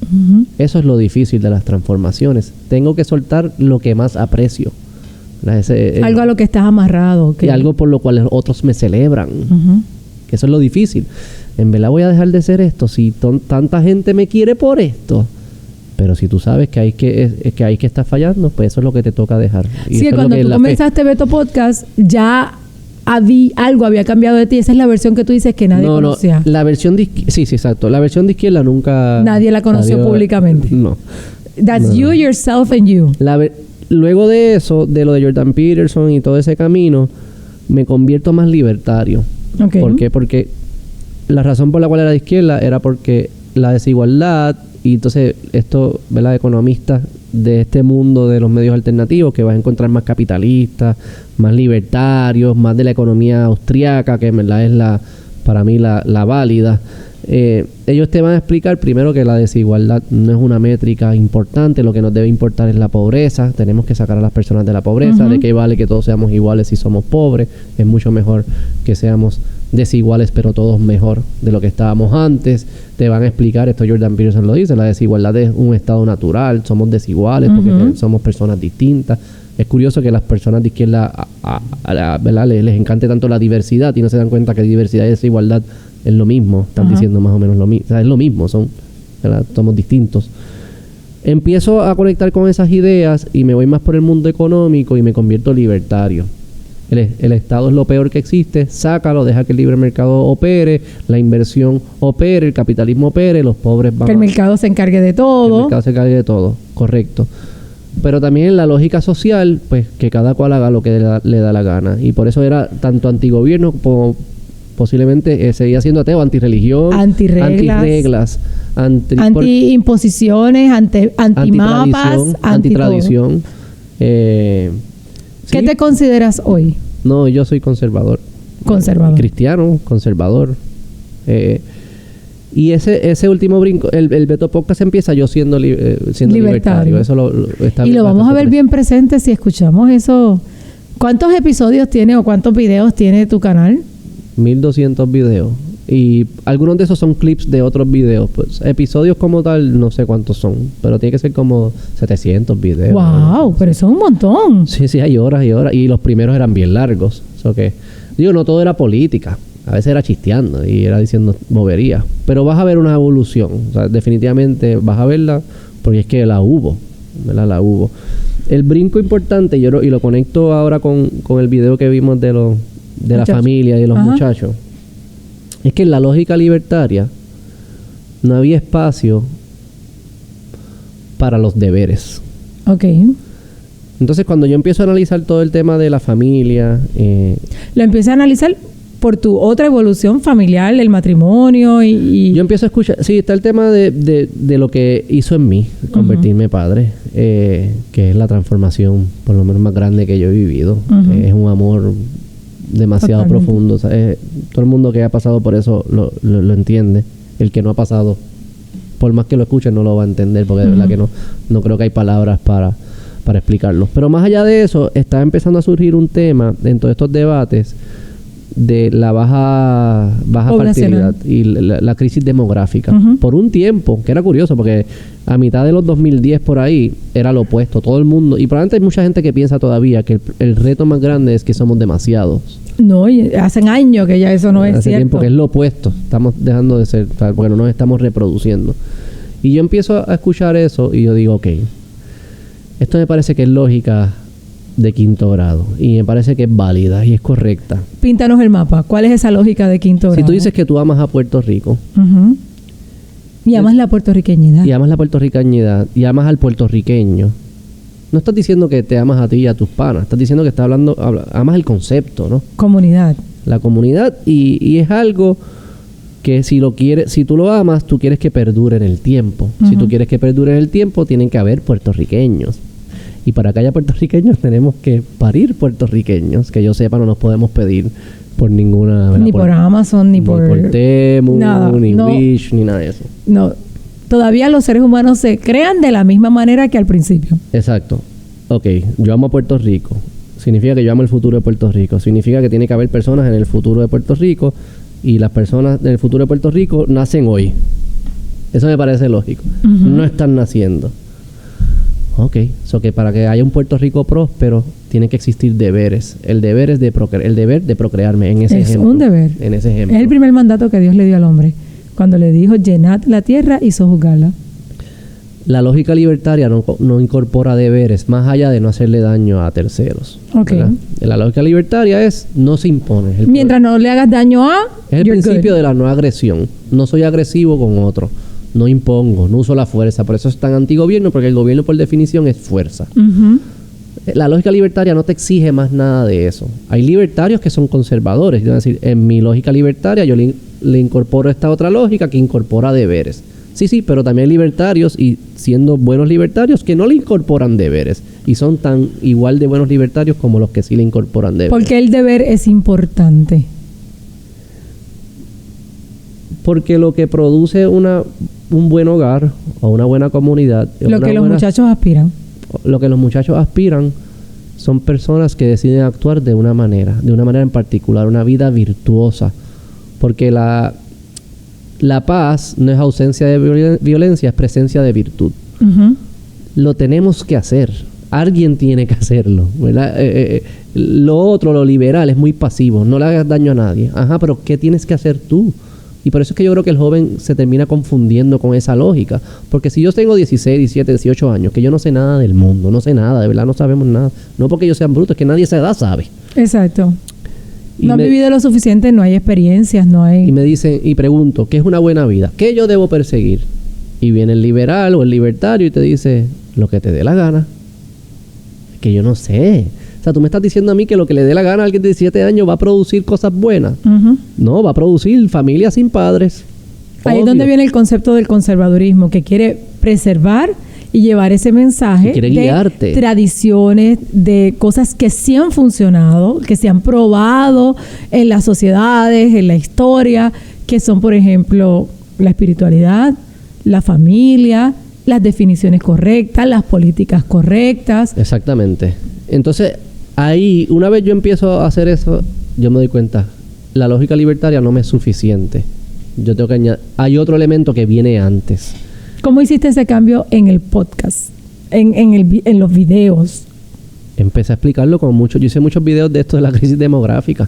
Speaker 2: Uh-huh. Eso es lo difícil de las transformaciones. Tengo que soltar lo que más aprecio.
Speaker 1: Algo a lo que estás amarrado.
Speaker 2: Y algo por lo cual otros me celebran.
Speaker 1: Uh-huh.
Speaker 2: Que eso es lo difícil. En verdad voy a dejar de ser esto si tanta gente me quiere por esto. Pero si tú sabes que hay que estar fallando, pues eso es lo que te toca dejar. Y
Speaker 1: sí, cuando tú comenzaste Beto Podcast, ya algo había cambiado de ti. Esa es la versión que tú dices que nadie conocía.
Speaker 2: La versión de izquierda, sí, exacto. La versión de izquierda nunca...
Speaker 1: Nadie la conoció públicamente.
Speaker 2: No.
Speaker 1: That's you, yourself and you.
Speaker 2: Luego de eso, de lo de Jordan Peterson y todo ese camino, me convierto más libertario.
Speaker 1: Okay.
Speaker 2: ¿Por qué? Porque la razón por la cual era de izquierda era porque la desigualdad, y entonces esto, ¿verdad? Economistas de este mundo de los medios alternativos, que vas a encontrar más capitalistas, más libertarios, más de la economía austriaca, que en verdad es para mí la válida. Ellos te van a explicar primero que la desigualdad no es una métrica importante, lo que nos debe importar es la pobreza, tenemos que sacar a las personas de la pobreza. Uh-huh. De qué vale que todos seamos iguales si somos pobres, es mucho mejor que seamos desiguales pero todos mejor de lo que estábamos antes. Te van a explicar, esto Jordan Peterson lo dice, la desigualdad es un estado natural, somos desiguales porque somos personas distintas. Es curioso que las personas de izquierda ¿verdad? Les encante tanto la diversidad y no se dan cuenta que diversidad y desigualdad es lo mismo. Están diciendo más o menos lo mismo. O sea, es lo mismo, ¿verdad? Somos distintos. Empiezo a conectar con esas ideas y me voy más por el mundo económico y me convierto libertario. El Estado es lo peor que existe, sácalo, deja que el libre mercado opere, la inversión opere, el capitalismo opere, los pobres van...
Speaker 1: Que el mercado se encargue de todo.
Speaker 2: Que el mercado se encargue de todo, correcto. Pero también en la lógica social, pues que cada cual haga lo que le da la gana. Y por eso era tanto antigobierno como posiblemente seguía siendo ateo, antirreligión, antirreglas,
Speaker 1: anti-imposiciones, anti-mapas,
Speaker 2: antitradición.
Speaker 1: ¿Qué te consideras hoy?
Speaker 2: No, yo soy conservador.
Speaker 1: Conservador.
Speaker 2: Cristiano, conservador. Y ese último brinco, el Beto Podcast empieza yo siendo libertario. Eso está
Speaker 1: y lo vamos a ver bien presente si escuchamos eso. ¿Cuántos episodios tiene o cuántos videos tiene tu canal?
Speaker 2: 1200 videos. Y algunos de esos son clips de otros videos. Pues episodios como tal, no sé cuántos son. Pero tiene que ser como 700 videos.
Speaker 1: ¡Wow! ¿No? Pero eso es un montón.
Speaker 2: Sí, hay horas y horas. Y los primeros eran bien largos. No todo era política. A veces era chisteando y era diciendo boberías. Pero vas a ver una evolución. O sea, definitivamente vas a verla porque es que la hubo. ¿Verdad? La hubo. El brinco importante, y lo conecto ahora con el video que vimos de la familia y de los muchachos, es que en la lógica libertaria no había espacio para los deberes.
Speaker 1: Ok.
Speaker 2: Entonces, cuando yo empiezo a analizar todo el tema de la familia...
Speaker 1: Lo empiezo a analizar por tu otra evolución familiar, el matrimonio y...
Speaker 2: Yo empiezo a escuchar... Sí, está el tema de lo que hizo en mí, convertirme padre, que es la transformación, por lo menos más grande que yo he vivido. Es un amor demasiado profundo. Todo el mundo que ha pasado por eso lo entiende. el que no ha pasado, por más que lo escuche, no lo va a entender, porque de verdad que no creo que hay palabras para explicarlo. Pero más allá de eso, está empezando a surgir un tema en todos estos debates de la baja fertilidad y la crisis demográfica. Por un tiempo, que era curioso, porque a mitad de los 2010 por ahí era lo opuesto. Todo el mundo, y probablemente hay mucha gente que piensa todavía que el reto más grande es que somos demasiados.
Speaker 1: No, y hacen años que ya eso no es
Speaker 2: Hace
Speaker 1: cierto.
Speaker 2: tiempo que es lo opuesto. Estamos dejando de ser, porque no nos estamos reproduciendo. Y yo empiezo a escuchar eso y yo digo, ok, esto me parece que es lógica de quinto grado y me parece que es válida y es correcta.
Speaker 1: Píntanos el mapa. ¿Cuál es esa lógica de quinto grado?
Speaker 2: Si tú dices que tú amas a Puerto Rico
Speaker 1: y amas la puertorriqueñidad
Speaker 2: y amas la puertorriqueñidad y amas al puertorriqueño, no estás diciendo que te amas a ti y a tus panas, estás diciendo que estás amas el concepto, ¿no?
Speaker 1: Comunidad.
Speaker 2: La comunidad y es algo que si tú lo amas, tú quieres que perdure en el tiempo. Si tú quieres que perdure en el tiempo, tienen que haber puertorriqueños. Y para que haya puertorriqueños tenemos que parir puertorriqueños. Que yo sepa, no nos podemos pedir por ninguna...
Speaker 1: Ni por Amazon, ni por
Speaker 2: Temu,
Speaker 1: nada,
Speaker 2: ni Wish, ni nada de eso.
Speaker 1: No. Todavía los seres humanos se crean de la misma manera que al principio.
Speaker 2: Exacto. Ok, yo amo a Puerto Rico. Significa que yo amo el futuro de Puerto Rico. Significa que tiene que haber personas en el futuro de Puerto Rico y las personas del futuro de Puerto Rico nacen hoy. Eso me parece lógico. No están naciendo. Ok, so que para que haya un Puerto Rico próspero tiene que existir deberes. El deber es de procrearme en ese ejemplo. Es
Speaker 1: un deber.
Speaker 2: En ese ejemplo.
Speaker 1: Es el primer mandato que Dios le dio al hombre cuando le dijo: llenad la tierra y sojuzgadla.
Speaker 2: La lógica libertaria no incorpora deberes más allá de no hacerle daño a terceros.
Speaker 1: Ok.
Speaker 2: ¿Verdad? La lógica libertaria no se impone.
Speaker 1: Mientras no le hagas daño a...
Speaker 2: Es el principio de la no agresión. No soy agresivo con otro. No impongo, no uso la fuerza. Por eso es tan antigobierno, porque el gobierno por definición es fuerza. La lógica libertaria no te exige más nada de eso. Hay libertarios que son conservadores. Es decir, en mi lógica libertaria yo le incorporo esta otra lógica que incorpora deberes. Sí, pero también hay libertarios, y siendo buenos libertarios, que no le incorporan deberes. Y son tan igual de buenos libertarios como los que sí le incorporan deberes.
Speaker 1: ¿Por qué el deber es importante?
Speaker 2: Porque lo que produce un buen hogar o una buena comunidad...
Speaker 1: Lo que los muchachos aspiran.
Speaker 2: Lo que los muchachos aspiran son personas que deciden actuar de una manera en particular, una vida virtuosa. Porque la paz no es ausencia de violencia, es presencia de virtud. Lo tenemos que hacer. Alguien tiene que hacerlo, ¿verdad? Lo otro, lo liberal, es muy pasivo. No le hagas daño a nadie. Ajá, pero ¿qué tienes que hacer tú? Y por eso es que yo creo que el joven se termina confundiendo con esa lógica. Porque si yo tengo 16, 17, 18 años, que yo no sé nada del mundo, no sé nada, de verdad no sabemos nada. No porque yo sea bruto, es que nadie a esa edad sabe.
Speaker 1: Exacto. No han vivido lo suficiente, no hay experiencias, no hay...
Speaker 2: Y me dicen, y pregunto, ¿qué es una buena vida? ¿Qué yo debo perseguir? Y viene el liberal o el libertario y te dice, lo que te dé la gana. Que yo no sé. O sea, tú me estás diciendo a mí que lo que le dé la gana a alguien de 17 años va a producir cosas buenas. No, va a producir familias sin padres.
Speaker 1: Ahí es donde viene el concepto del conservadurismo, que quiere preservar y llevar ese mensaje de tradiciones, de cosas que sí han funcionado, que se han probado en las sociedades, en la historia, que son, por ejemplo, la espiritualidad, la familia, las definiciones correctas, las políticas correctas.
Speaker 2: Exactamente. Entonces, ahí, una vez yo empiezo a hacer eso, yo me doy cuenta, la lógica libertaria no me es suficiente. Yo tengo que añadir, hay otro elemento que viene antes.
Speaker 1: ¿Cómo hiciste ese cambio en el podcast? En los videos.
Speaker 2: Empecé a explicarlo con mucho. Yo hice muchos videos de esto de la crisis demográfica,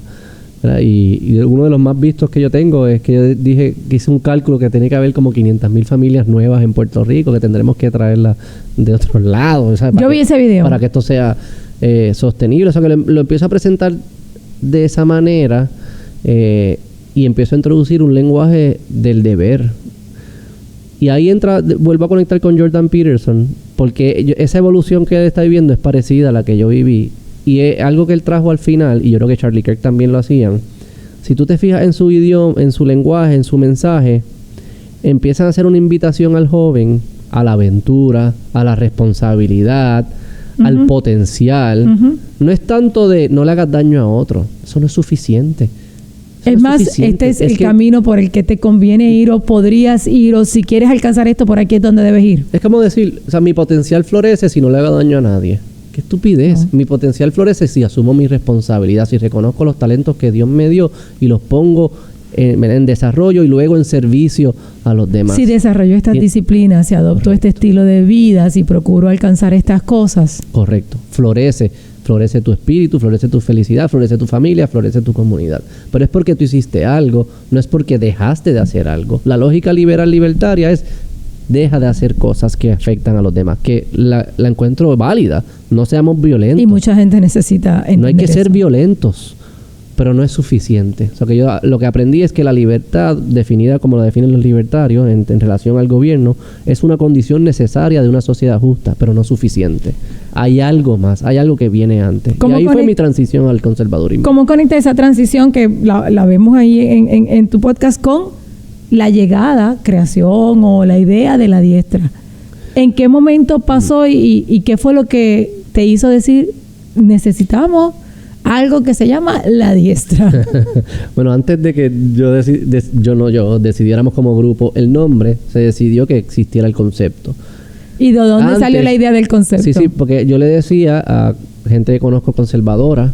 Speaker 2: ¿verdad? Y uno de los más vistos que yo tengo es que yo dije que hice un cálculo que tiene que haber como 500,000 familias nuevas en Puerto Rico, que tendremos que traerlas de otros lados. ¿Sabes?
Speaker 1: Yo vi ese video.
Speaker 2: Para que esto sea sostenible. O sea, que lo empiezo a presentar de esa manera y empiezo a introducir un lenguaje del deber. Y ahí vuelvo a conectar con Jordan Peterson, porque esa evolución que él está viviendo es parecida a la que yo viví. Y es algo que él trajo al final, y yo creo que Charlie Kirk también lo hacían. Si tú te fijas en su idioma, en su lenguaje, en su mensaje, empiezan a hacer una invitación al joven a la aventura, a la responsabilidad, al potencial. No es tanto de no le hagas daño a otro. Eso no es suficiente.
Speaker 1: Es más, este es el camino por el que te conviene ir o podrías ir, o si quieres alcanzar esto, por aquí es donde debes ir.
Speaker 2: Es como decir, o sea, mi potencial florece si no le haga daño a nadie. ¡Qué estupidez! Mi potencial florece si asumo mi responsabilidad, si reconozco los talentos que Dios me dio y los pongo en desarrollo y luego en servicio a los demás.
Speaker 1: Si desarrollo estas disciplinas, si adopto este estilo de vida, si procuro alcanzar estas cosas.
Speaker 2: Correcto. Florece tu espíritu, florece tu felicidad, florece tu familia, florece tu comunidad. Pero es porque tú hiciste algo, no es porque dejaste de hacer algo. La lógica liberal libertaria es: deja de hacer cosas que afectan a los demás, que la encuentro válida. No seamos violentos.
Speaker 1: Y mucha gente necesita entender.
Speaker 2: No hay que ser
Speaker 1: eso.
Speaker 2: violentos, pero no es suficiente. O sea, que yo lo que aprendí es que la libertad, definida como la definen los libertarios en relación al gobierno, es una condición necesaria de una sociedad justa, pero no suficiente. Hay algo más, hay algo que viene antes. Y ahí fue mi transición al conservadurismo.
Speaker 1: ¿Cómo conecta esa transición que la vemos ahí en tu podcast con la llegada, creación o la idea de la diestra? ¿En qué momento pasó y qué fue lo que te hizo decir, necesitamos algo que se llama la diestra?
Speaker 2: Bueno, antes de que decidiéramos como grupo el nombre, se decidió que existiera el concepto.
Speaker 1: ¿Y de dónde salió la idea del concepto?
Speaker 2: Sí, porque yo le decía a gente que conozco conservadora,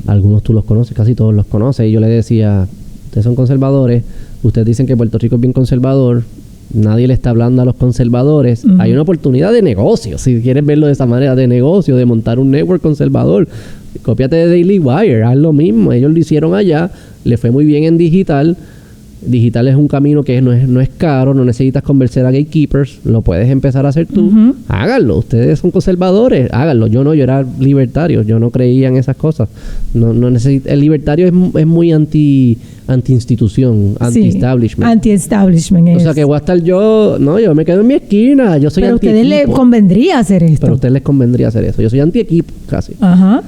Speaker 2: algunos tú los conoces, casi todos los conoces, y yo le decía: ustedes son conservadores, ustedes dicen que Puerto Rico es bien conservador, nadie le está hablando a los conservadores. Hay una oportunidad de negocio, si quieres verlo de esa manera, de negocio, de montar un network conservador. Cópiate de Daily Wire, haz lo mismo. Ellos lo hicieron allá, le fue muy bien en digital. Digital es un camino que no es caro, no necesitas convencer a gatekeepers, lo puedes empezar a hacer tú. Háganlo, ustedes son conservadores, háganlo. Yo era libertario, yo no creía en esas cosas. No el libertario es muy anti-institución, anti-establishment.
Speaker 1: Anti-establishment.
Speaker 2: O sea, que voy a estar yo me quedo en mi esquina, yo soy
Speaker 1: Pero a ustedes les convendría hacer esto.
Speaker 2: Pero a ustedes les convendría hacer eso. Yo soy anti-equipo, casi.
Speaker 1: Ajá.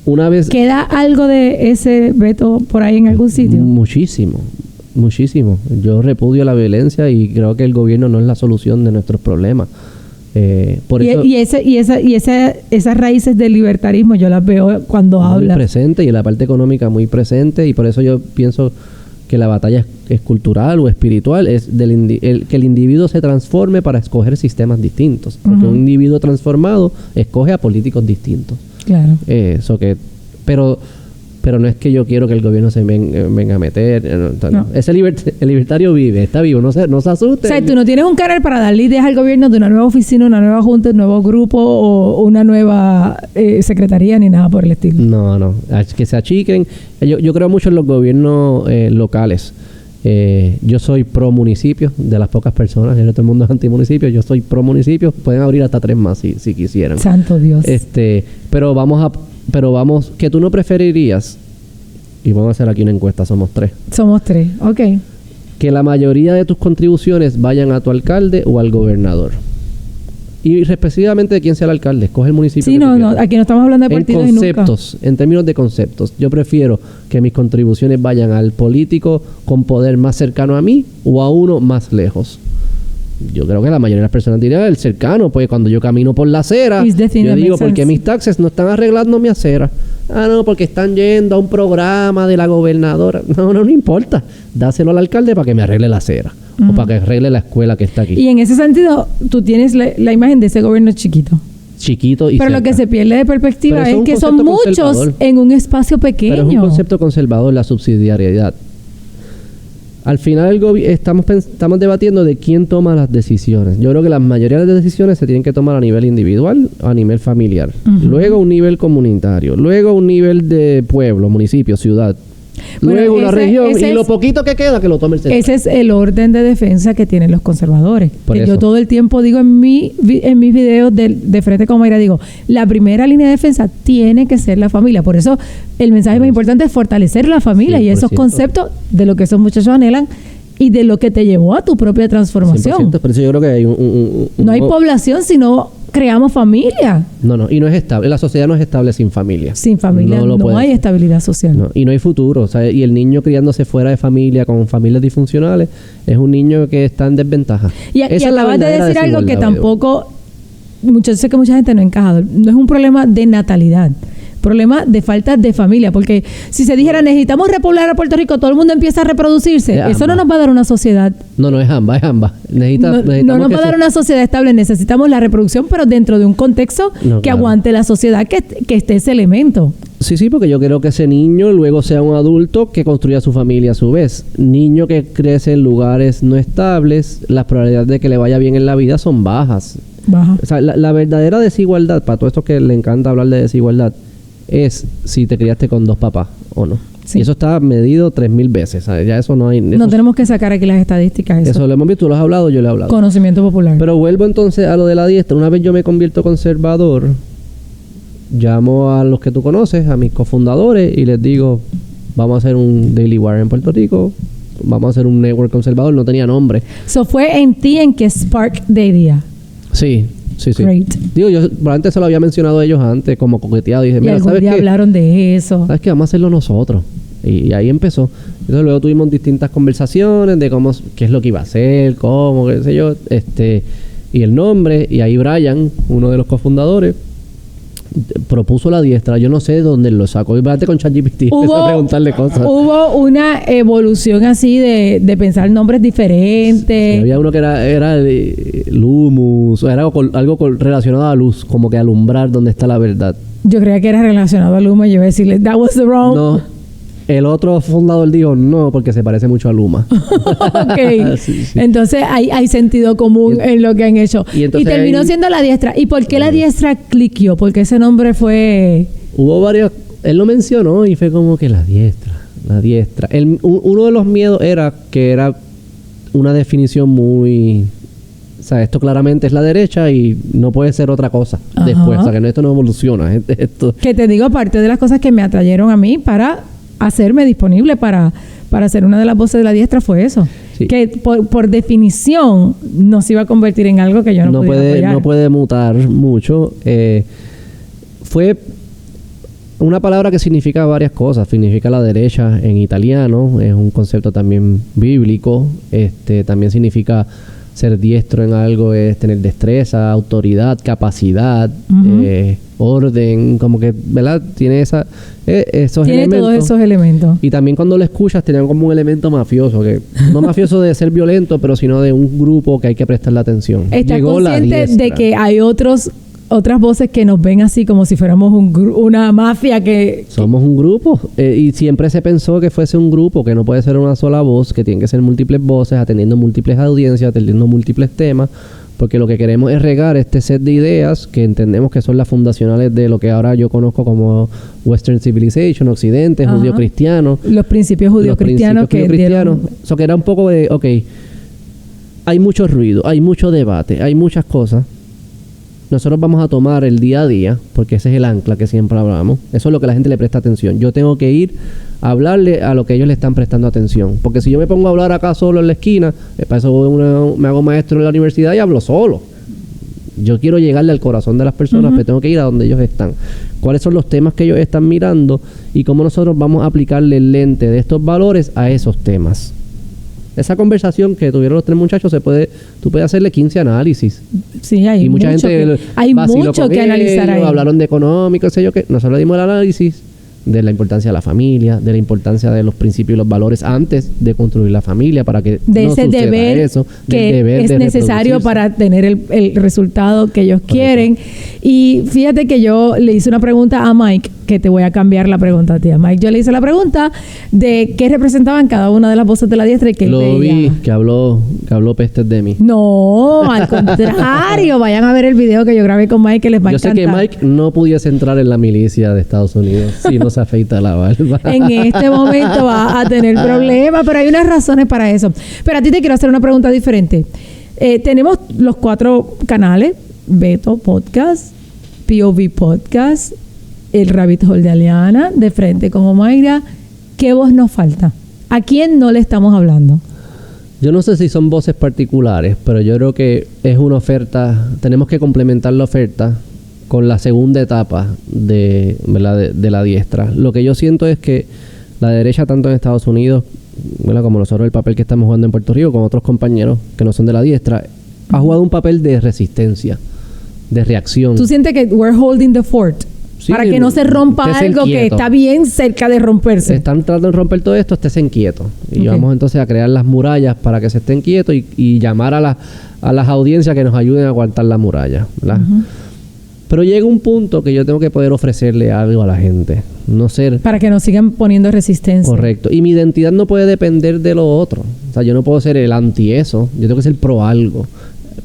Speaker 2: Una vez...
Speaker 1: ¿Queda algo de ese veto por ahí en algún sitio?
Speaker 2: Muchísimo. Yo repudio la violencia y creo que el gobierno no es la solución de nuestros problemas.
Speaker 1: Esas raíces del libertarismo yo las veo cuando hablas.
Speaker 2: Muy presente, y la parte económica muy presente, y por eso yo pienso que la batalla es cultural o espiritual, es que el individuo se transforme para escoger sistemas distintos. Porque un individuo transformado escoge a políticos distintos. Claro. Pero no es que yo quiero que el gobierno se venga a meter. No. El libertario está vivo, no se asuste. O
Speaker 1: sea, tú no tienes un canal para darle ideas al gobierno de una nueva oficina, una nueva junta, un nuevo grupo o una nueva secretaría ni nada por el estilo.
Speaker 2: No, que se achiquen. Yo creo mucho en los gobiernos locales. Yo soy pro municipio, de las pocas personas, el otro mundo es anti municipio. Yo soy pro municipio, pueden abrir hasta 3 más si quisieran.
Speaker 1: Santo Dios.
Speaker 2: Pero vamos, que tú no preferirías, y vamos a hacer aquí una encuesta, somos 3,
Speaker 1: ok,
Speaker 2: que la mayoría de tus contribuciones vayan a tu alcalde o al gobernador. Y respectivamente de quién sea el alcalde, escoge el municipio.
Speaker 1: Sí, aquí no estamos hablando de partidos y nunca.
Speaker 2: En términos de conceptos, yo prefiero que mis contribuciones vayan al político con poder más cercano a mí o a uno más lejos. Yo creo que la mayoría de las personas dirían el cercano, pues cuando yo camino por la acera, yo digo, ¿por qué mis taxes no están arreglando mi acera? No, porque están yendo a un programa de la gobernadora. No importa. Dáselo al alcalde para que me arregle la acera. O para que arregle la escuela que está aquí.
Speaker 1: Y en ese sentido, tú tienes la imagen de ese gobierno chiquito
Speaker 2: y
Speaker 1: pero cerca. Lo que se pierde de perspectiva es que son muchos en un espacio pequeño.
Speaker 2: Pero es un concepto conservador, la subsidiariedad. Al final estamos debatiendo de quién toma las decisiones. Yo creo que la mayoría de las decisiones se tienen que tomar a nivel individual, a nivel familiar, luego a un nivel comunitario, luego a un nivel de pueblo, municipio, ciudad, luego una región, y lo poquito que queda que lo tome el centro.
Speaker 1: Ese es el orden de defensa que tienen los conservadores. Yo todo el tiempo digo en mis videos de Frente con Mayra, digo, la primera línea de defensa tiene que ser la familia. Por eso el mensaje más importante es fortalecer la familia 100%. Y esos conceptos de lo que esos muchachos anhelan y de lo que te llevó a tu propia transformación.
Speaker 2: 100%, por eso yo creo que hay
Speaker 1: no hay población, sino creamos familia.
Speaker 2: No, y no es estable. La sociedad no es estable sin familia.
Speaker 1: Sin familia no hay estabilidad social.
Speaker 2: No, y no hay futuro. O sea, y el niño criándose fuera de familia, con familias disfuncionales, es un niño que está en desventaja.
Speaker 1: Y acabas de decir algo que tampoco, sé que mucha gente no ha encajado. No es un problema de natalidad. problema de falta de familia, porque si se dijera necesitamos repoblar a Puerto Rico, todo el mundo empieza a reproducirse, eso no nos va a dar una sociedad.
Speaker 2: No, es ambas.
Speaker 1: No nos va a dar una sociedad estable, necesitamos la reproducción, pero dentro de un contexto que aguante la sociedad, que esté ese elemento.
Speaker 2: Sí, porque yo creo que ese niño luego sea un adulto que construya su familia a su vez. Niño que crece en lugares no estables, las probabilidades de que le vaya bien en la vida son bajas. O sea, la verdadera desigualdad, para todos estos que le encanta hablar de desigualdad, es si te criaste con 2 papás o no. Sí. Y eso está medido 3,000 veces. ¿Sabes? Ya eso no hay...
Speaker 1: No tenemos que sacar aquí las estadísticas.
Speaker 2: Eso lo hemos visto, tú lo has hablado, yo lo he hablado.
Speaker 1: Conocimiento popular.
Speaker 2: Pero vuelvo entonces a lo de la diestra. Una vez yo me convierto conservador, llamo a los que tú conoces, a mis cofundadores, y les digo, vamos a hacer un Daily Wire en Puerto Rico, vamos a hacer un network conservador. No tenía nombre.
Speaker 1: So fue en ti en que Spark de idea.
Speaker 2: Sí.
Speaker 1: Great.
Speaker 2: Digo, yo probablemente se lo había mencionado a ellos antes, como coqueteado. Y dije, mira,
Speaker 1: ¿sabes qué? Hablaron de eso.
Speaker 2: ¿Sabes qué? Vamos a hacerlo nosotros. Y ahí empezó. Entonces luego tuvimos distintas conversaciones de cómo, qué es lo que iba a hacer, cómo, qué sé yo, y el nombre. Y ahí Brian, uno de los cofundadores, propuso la diestra. Yo no sé de dónde lo sacó. Y con ChatGPT empecé a preguntarle cosas.
Speaker 1: Hubo una evolución así de pensar nombres diferentes.
Speaker 2: Sí, había uno que era Lumus, o era algo relacionado a luz, como que alumbrar donde está la verdad.
Speaker 1: Yo creía que era relacionado a Luma. Yo iba a decirle, that was the wrong.
Speaker 2: No. El otro fundador dijo no, porque se parece mucho a Luma.
Speaker 1: Ok. Sí. Entonces hay sentido común en lo que han hecho. Y terminó siendo la diestra. ¿Y por qué la diestra cliqueó? Porque ese nombre fue...
Speaker 2: Hubo varios... Él lo mencionó y fue como que la diestra. Uno de los miedos era que era una definición muy... O sea, esto claramente es la derecha y no puede ser otra cosa después. O sea, que esto no evoluciona. Esto...
Speaker 1: Que te digo, aparte de las cosas que me atrayeron a mí para... hacerme disponible para ser una de las voces de la diestra fue eso. Sí. Que por definición no se iba a convertir en algo que yo no podía apoyar.
Speaker 2: No puede mutar mucho. Fue una palabra que significa varias cosas. Significa la derecha en italiano. Es un concepto también bíblico. También significa ser diestro en algo, es tener destreza, autoridad, capacidad, orden, como que, ¿verdad? Tiene esos elementos.
Speaker 1: Tiene todos esos elementos.
Speaker 2: Y también cuando lo escuchas, tenían como un elemento mafioso, que no mafioso de ser violento, pero sino de un grupo que hay que prestarle atención.
Speaker 1: ¿Estás consciente de que hay otras voces que nos ven así como si fuéramos una mafia que...
Speaker 2: Somos un grupo. Y siempre se pensó que fuese un grupo, que no puede ser una sola voz, que tienen que ser múltiples voces, atendiendo múltiples audiencias, atendiendo múltiples temas, porque lo que queremos es regar este set de ideas que entendemos que son las fundacionales de lo que ahora yo conozco como Western Civilization, Occidente, judío-cristiano.
Speaker 1: Los principios judío-cristianos que dieron...
Speaker 2: Eso que era un poco de, hay mucho ruido, hay mucho debate, hay muchas cosas. Nosotros vamos a tomar el día a día, porque ese es el ancla que siempre hablamos. Eso es lo que la gente le presta atención. Yo tengo que ir a hablarle a lo que ellos le están prestando atención. Porque si yo me pongo a hablar acá solo en la esquina, para eso me hago maestro en la universidad y hablo solo. Yo quiero llegarle al corazón de las personas, pero tengo que ir a donde ellos están. ¿Cuáles son los temas que ellos están mirando? Y cómo nosotros vamos a aplicarle el lente de estos valores a esos temas. Esa conversación que tuvieron los 3 muchachos, tú puedes hacerle 15 análisis.
Speaker 1: Sí, hay
Speaker 2: mucha
Speaker 1: mucho
Speaker 2: gente
Speaker 1: hay mucho que analizar ahí.
Speaker 2: Hablaron de económico, sé yo qué. Nosotros le dimos el análisis de la importancia de la familia, de la importancia de los principios y los valores antes de construir la familia, para que
Speaker 1: de
Speaker 2: no
Speaker 1: ese
Speaker 2: suceda
Speaker 1: deber
Speaker 2: eso,
Speaker 1: que
Speaker 2: deber
Speaker 1: es necesario para tener el resultado que ellos quieren. Y fíjate que yo le hice una pregunta a Mike, que te voy a cambiar la pregunta a ti. A Mike yo le hice la pregunta de qué representaban cada una de las voces de la diestra y que
Speaker 2: lo vi, que habló pestes de mí.
Speaker 1: No, al contrario. Vayan a ver el video que yo grabé con Mike, que les va a encantar.
Speaker 2: Yo sé que Mike no pudiese entrar en la milicia de Estados Unidos si no se afeita la barba.
Speaker 1: En este momento va a tener problemas, pero hay unas razones para eso. Pero a ti te quiero hacer una pregunta diferente. Tenemos los 4 canales: Beto Podcast, POV Podcast, el Rabbit Hole de Aliana, De Frente con Omaira. ¿Qué voz nos falta? ¿A quién no le estamos hablando?
Speaker 2: Yo no sé si son voces particulares, pero yo creo que es una oferta. Tenemos que complementar la oferta con la segunda etapa de la diestra. Lo que yo siento es que la derecha, tanto en Estados Unidos, ¿verdad?, como nosotros, el papel que estamos jugando en Puerto Rico con otros compañeros que no son de la diestra, ha jugado un papel de resistencia, de reacción.
Speaker 1: ¿Tú sientes que we're holding the fort?
Speaker 2: Sí,
Speaker 1: para que no se rompa
Speaker 2: estés
Speaker 1: algo que
Speaker 2: inquieto.
Speaker 1: está bien cerca de romperse.
Speaker 2: Están tratando de romper todo esto, estés inquieto. Y
Speaker 1: Ok.
Speaker 2: vamos entonces a crear las murallas para que se estén quietos y llamar a las audiencias que nos ayuden a aguantar la muralla, ¿verdad? Pero llega un punto que yo tengo que poder ofrecerle algo a la gente. No ser
Speaker 1: Para que no sigan poniendo resistencia.
Speaker 2: correcto. Y mi identidad no puede depender de lo otro. O sea, yo no puedo ser el anti eso. Yo tengo que ser pro algo.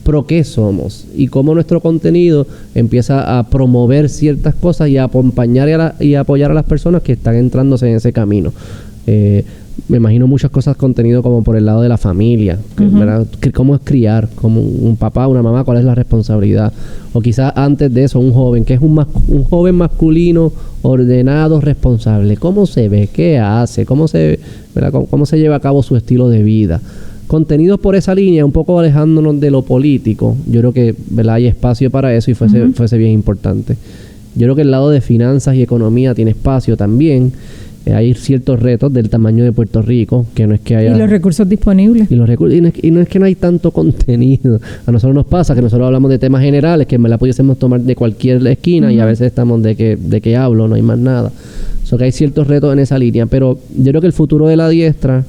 Speaker 2: Pro qué somos. Y cómo nuestro contenido empieza a promover ciertas cosas y a acompañar y a apoyar a las personas que están entrándose en ese camino. Me imagino muchas cosas contenido como por el lado de la familia, ¿verdad? Cómo es criar, como un papá, una mamá, cuál es la responsabilidad. O quizás antes de eso, un joven, que es un joven masculino, ordenado, responsable. ¿Cómo se ve? ¿Qué hace? ¿Cómo se lleva a cabo su estilo de vida? Contenidos por esa línea, un poco alejándonos de lo político. Yo creo que, ¿verdad?, hay espacio para eso y fuese bien importante. Yo creo que el lado de finanzas y economía tiene espacio también. Hay ciertos retos del tamaño de Puerto Rico, que no es que haya...
Speaker 1: Y los recursos disponibles.
Speaker 2: Y no es que no hay tanto contenido. A nosotros nos pasa que nosotros hablamos de temas generales que me la pudiésemos tomar de cualquier esquina y a veces estamos de que hablo, no hay más nada. So que hay ciertos retos en esa línea, pero yo creo que el futuro de la diestra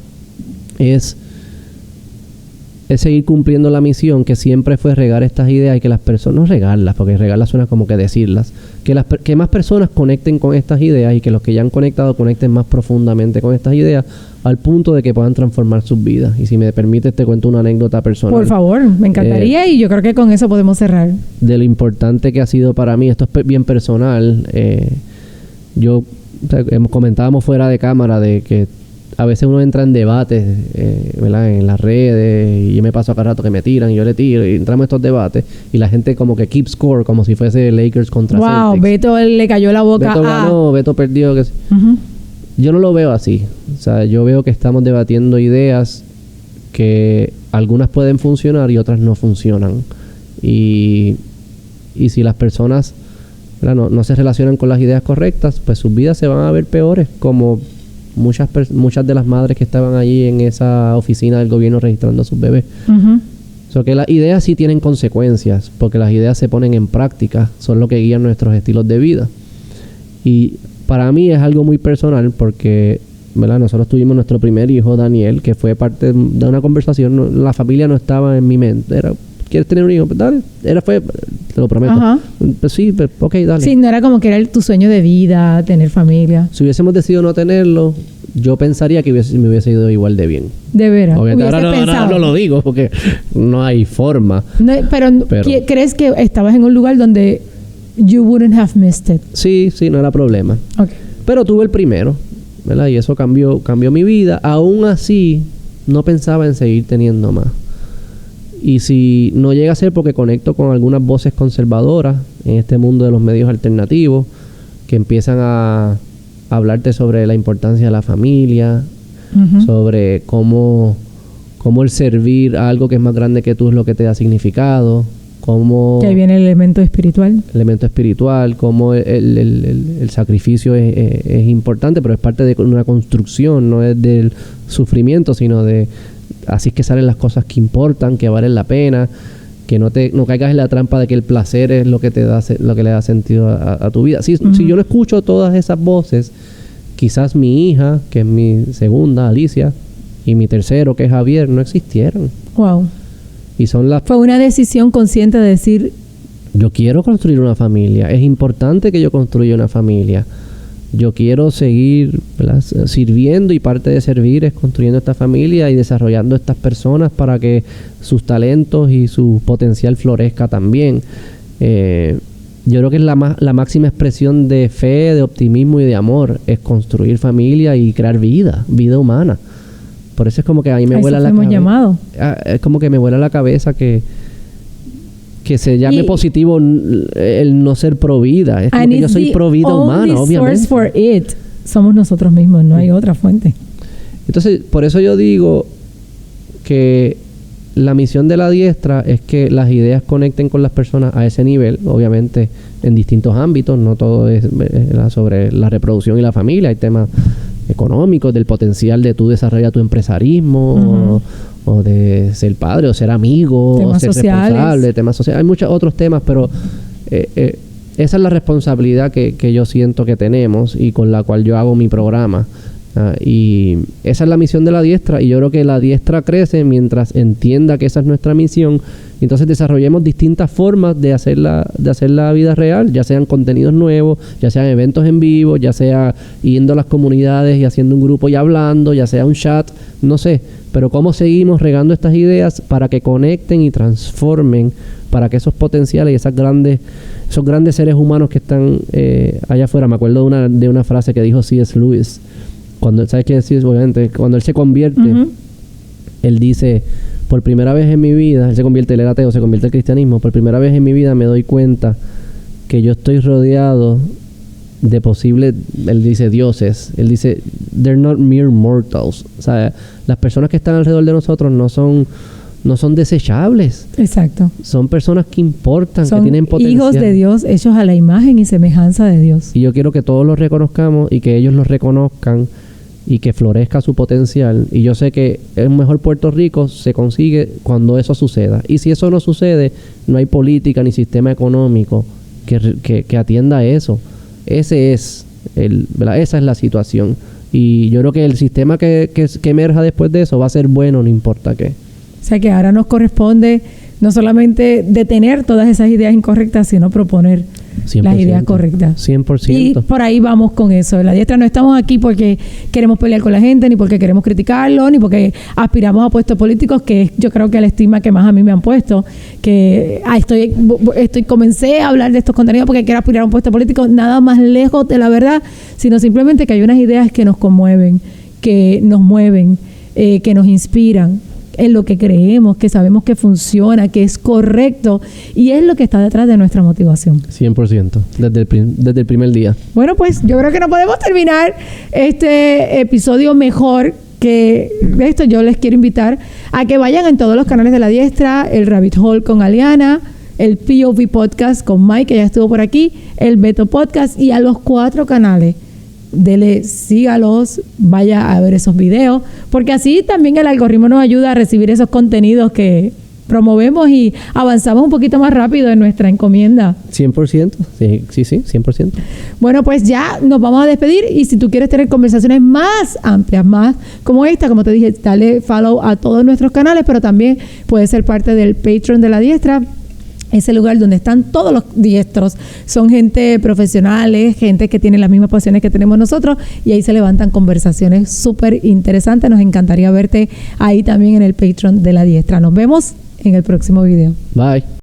Speaker 2: es seguir cumpliendo la misión que siempre fue regar estas ideas y que las personas, no regarlas, porque regarlas suena como que decirlas, que más personas conecten con estas ideas y que los que ya han conectado conecten más profundamente con estas ideas al punto de que puedan transformar sus vidas. Y si me permites te cuento una anécdota personal.
Speaker 1: Por favor, me encantaría y yo creo que con eso podemos cerrar.
Speaker 2: De lo importante que ha sido para mí, esto es bien personal, comentábamos fuera de cámara de que a veces uno entra en debates, ¿verdad?, en las redes, y yo me paso a cada rato que me tiran y yo le tiro, y entramos en estos debates, y la gente como que keep score, como si fuese Lakers contra Celtics.
Speaker 1: Beto le cayó la boca.
Speaker 2: Beto ganó, Beto perdió. Yo no lo veo así. O sea, yo veo que estamos debatiendo ideas que algunas pueden funcionar y otras no funcionan. Y si las personas, ¿verdad?, no se relacionan con las ideas correctas, pues sus vidas se van a ver peores, como muchas de las madres que estaban allí en esa oficina del gobierno registrando a sus bebés. So que las ideas sí tienen consecuencias, porque las ideas se ponen en práctica, son lo que guían nuestros estilos de vida. Y para mí es algo muy personal porque, ¿verdad?, nosotros tuvimos nuestro primer hijo, Daniel, que fue parte de una conversación. La familia no estaba en mi mente. Era, ¿quieres tener un hijo? Pues dale. Te lo prometo. Pues sí, pues, ok, dale.
Speaker 1: Sí, no era como que era tu sueño de vida, tener familia.
Speaker 2: Si hubiésemos decidido no tenerlo, yo pensaría que me hubiese ido igual de bien.
Speaker 1: De veras.
Speaker 2: Obviamente ahora no lo digo porque no hay forma.
Speaker 1: Pero ¿crees que estabas en un lugar donde you wouldn't have missed it?
Speaker 2: Sí, no era problema.
Speaker 1: Okay.
Speaker 2: Pero tuve el primero, ¿verdad? Y eso cambió mi vida. Aún así, no pensaba en seguir teniendo más. Y si no llega a ser porque conecto con algunas voces conservadoras en este mundo de los medios alternativos que empiezan a hablarte sobre la importancia de la familia, sobre cómo el servir a algo que es más grande que tú es lo que te da significado, cómo...
Speaker 1: Que ahí viene el elemento espiritual.
Speaker 2: Cómo el sacrificio es importante, pero es parte de una construcción, no es del sufrimiento, sino de... Así es que salen las cosas que importan, que valen la pena, que no caigas en la trampa de que el placer es lo que lo que le da sentido a tu vida. Si yo no escucho todas esas voces, quizás mi hija, que es mi segunda, Alicia, y mi tercero, que es Javier, no existieron.
Speaker 1: Wow.
Speaker 2: Y
Speaker 1: fue una decisión consciente de decir,
Speaker 2: yo quiero construir una familia, es importante que yo construya una familia. Yo quiero seguir, ¿verdad?, sirviendo, y parte de servir es construyendo esta familia y desarrollando estas personas para que sus talentos y su potencial florezca también. Yo creo que es la máxima expresión de fe, de optimismo y de amor, es construir familia y crear vida humana. Por eso es como que a mí me vuela la cabeza.
Speaker 1: Llamado.
Speaker 2: Es como que me vuela la cabeza que se llame positivo el no ser pro vida. Es como que yo soy pro vida humana, obviamente.
Speaker 1: For it somos nosotros mismos, no hay otra fuente.
Speaker 2: Entonces, por eso yo digo que la misión de la diestra es que las ideas conecten con las personas a ese nivel, obviamente en distintos ámbitos, no todo es sobre la reproducción y la familia, hay temas económicos, del potencial de tú desarrollar tu empresarismo, o de ser padre, o ser amigo,
Speaker 1: temas
Speaker 2: o ser
Speaker 1: sociales.
Speaker 2: responsable, temas sociales. Hay muchos otros temas, pero esa es la responsabilidad que yo siento que tenemos y con la cual yo hago mi programa. Y esa es la misión de La Diestra, y yo creo que La Diestra crece mientras entienda que esa es nuestra misión. Entonces desarrollemos distintas formas de hacer la vida real, ya sean contenidos nuevos, ya sean eventos en vivo, ya sea yendo a las comunidades y haciendo un grupo y hablando, ya sea un chat, no sé, pero cómo seguimos regando estas ideas para que conecten y transformen, para que esos potenciales y esos grandes seres humanos que están allá afuera. Me acuerdo de una frase que dijo C.S. Lewis. ¿Sabes qué decir? Obviamente, cuando él se convierte, él dice, por primera vez en mi vida, él era ateo, se convierte al cristianismo, por primera vez en mi vida me doy cuenta que yo estoy rodeado de posibles, él dice, dioses. Él dice, they're not mere mortals. O sea, las personas que están alrededor de nosotros no son desechables.
Speaker 1: Exacto.
Speaker 2: Son personas que importan,
Speaker 1: son
Speaker 2: que tienen potencial.
Speaker 1: Hijos de Dios, hechos a la imagen y semejanza de Dios.
Speaker 2: Y yo quiero que todos los reconozcamos y que ellos los reconozcan y que florezca su potencial. Y yo sé que el mejor Puerto Rico se consigue cuando eso suceda. Y si eso no sucede, no hay política ni sistema económico que atienda eso. Esa es la situación. Y yo creo que el sistema que emerja después de eso va a ser bueno, no importa qué.
Speaker 1: O sea que ahora nos corresponde no solamente detener todas esas ideas incorrectas, sino proponer 100%. Las ideas correctas.
Speaker 2: 100%.
Speaker 1: Y por ahí vamos con eso. La Diestra no estamos aquí porque queremos pelear con la gente, ni porque queremos criticarlo, ni porque aspiramos a puestos políticos, que es, yo creo que la estigma que más a mí me han puesto, que comencé a hablar de estos contenidos porque quiero aspirar a un puesto político, nada más lejos de la verdad, sino simplemente que hay unas ideas que nos conmueven, que nos mueven, que nos inspiran en lo que creemos, que sabemos que funciona, que es correcto, y es lo que está detrás de nuestra motivación.
Speaker 2: 100%, desde el primer día.
Speaker 1: Bueno, pues yo creo que no podemos terminar este episodio mejor que esto. Yo les quiero invitar a que vayan en todos los canales de La Diestra, el Rabbit Hole con Aliana, el POV Podcast con Mike, que ya estuvo por aquí, el Beto Podcast, y a los 4 canales. Sígalos, vaya a ver esos videos, porque así también el algoritmo nos ayuda a recibir esos contenidos que promovemos y avanzamos un poquito más rápido en nuestra encomienda.
Speaker 2: 100%, sí, 100%.
Speaker 1: Bueno, pues ya nos vamos a despedir, y si tú quieres tener conversaciones más amplias, más como esta, como te dije, dale follow a todos nuestros canales, pero también puedes ser parte del Patreon de La Diestra. Ese lugar donde están todos los diestros. Son gente profesionales, gente que tiene las mismas pasiones que tenemos nosotros, y ahí se levantan conversaciones súper interesantes. Nos encantaría verte ahí también en el Patreon de La Diestra. Nos vemos en el próximo video.
Speaker 2: Bye.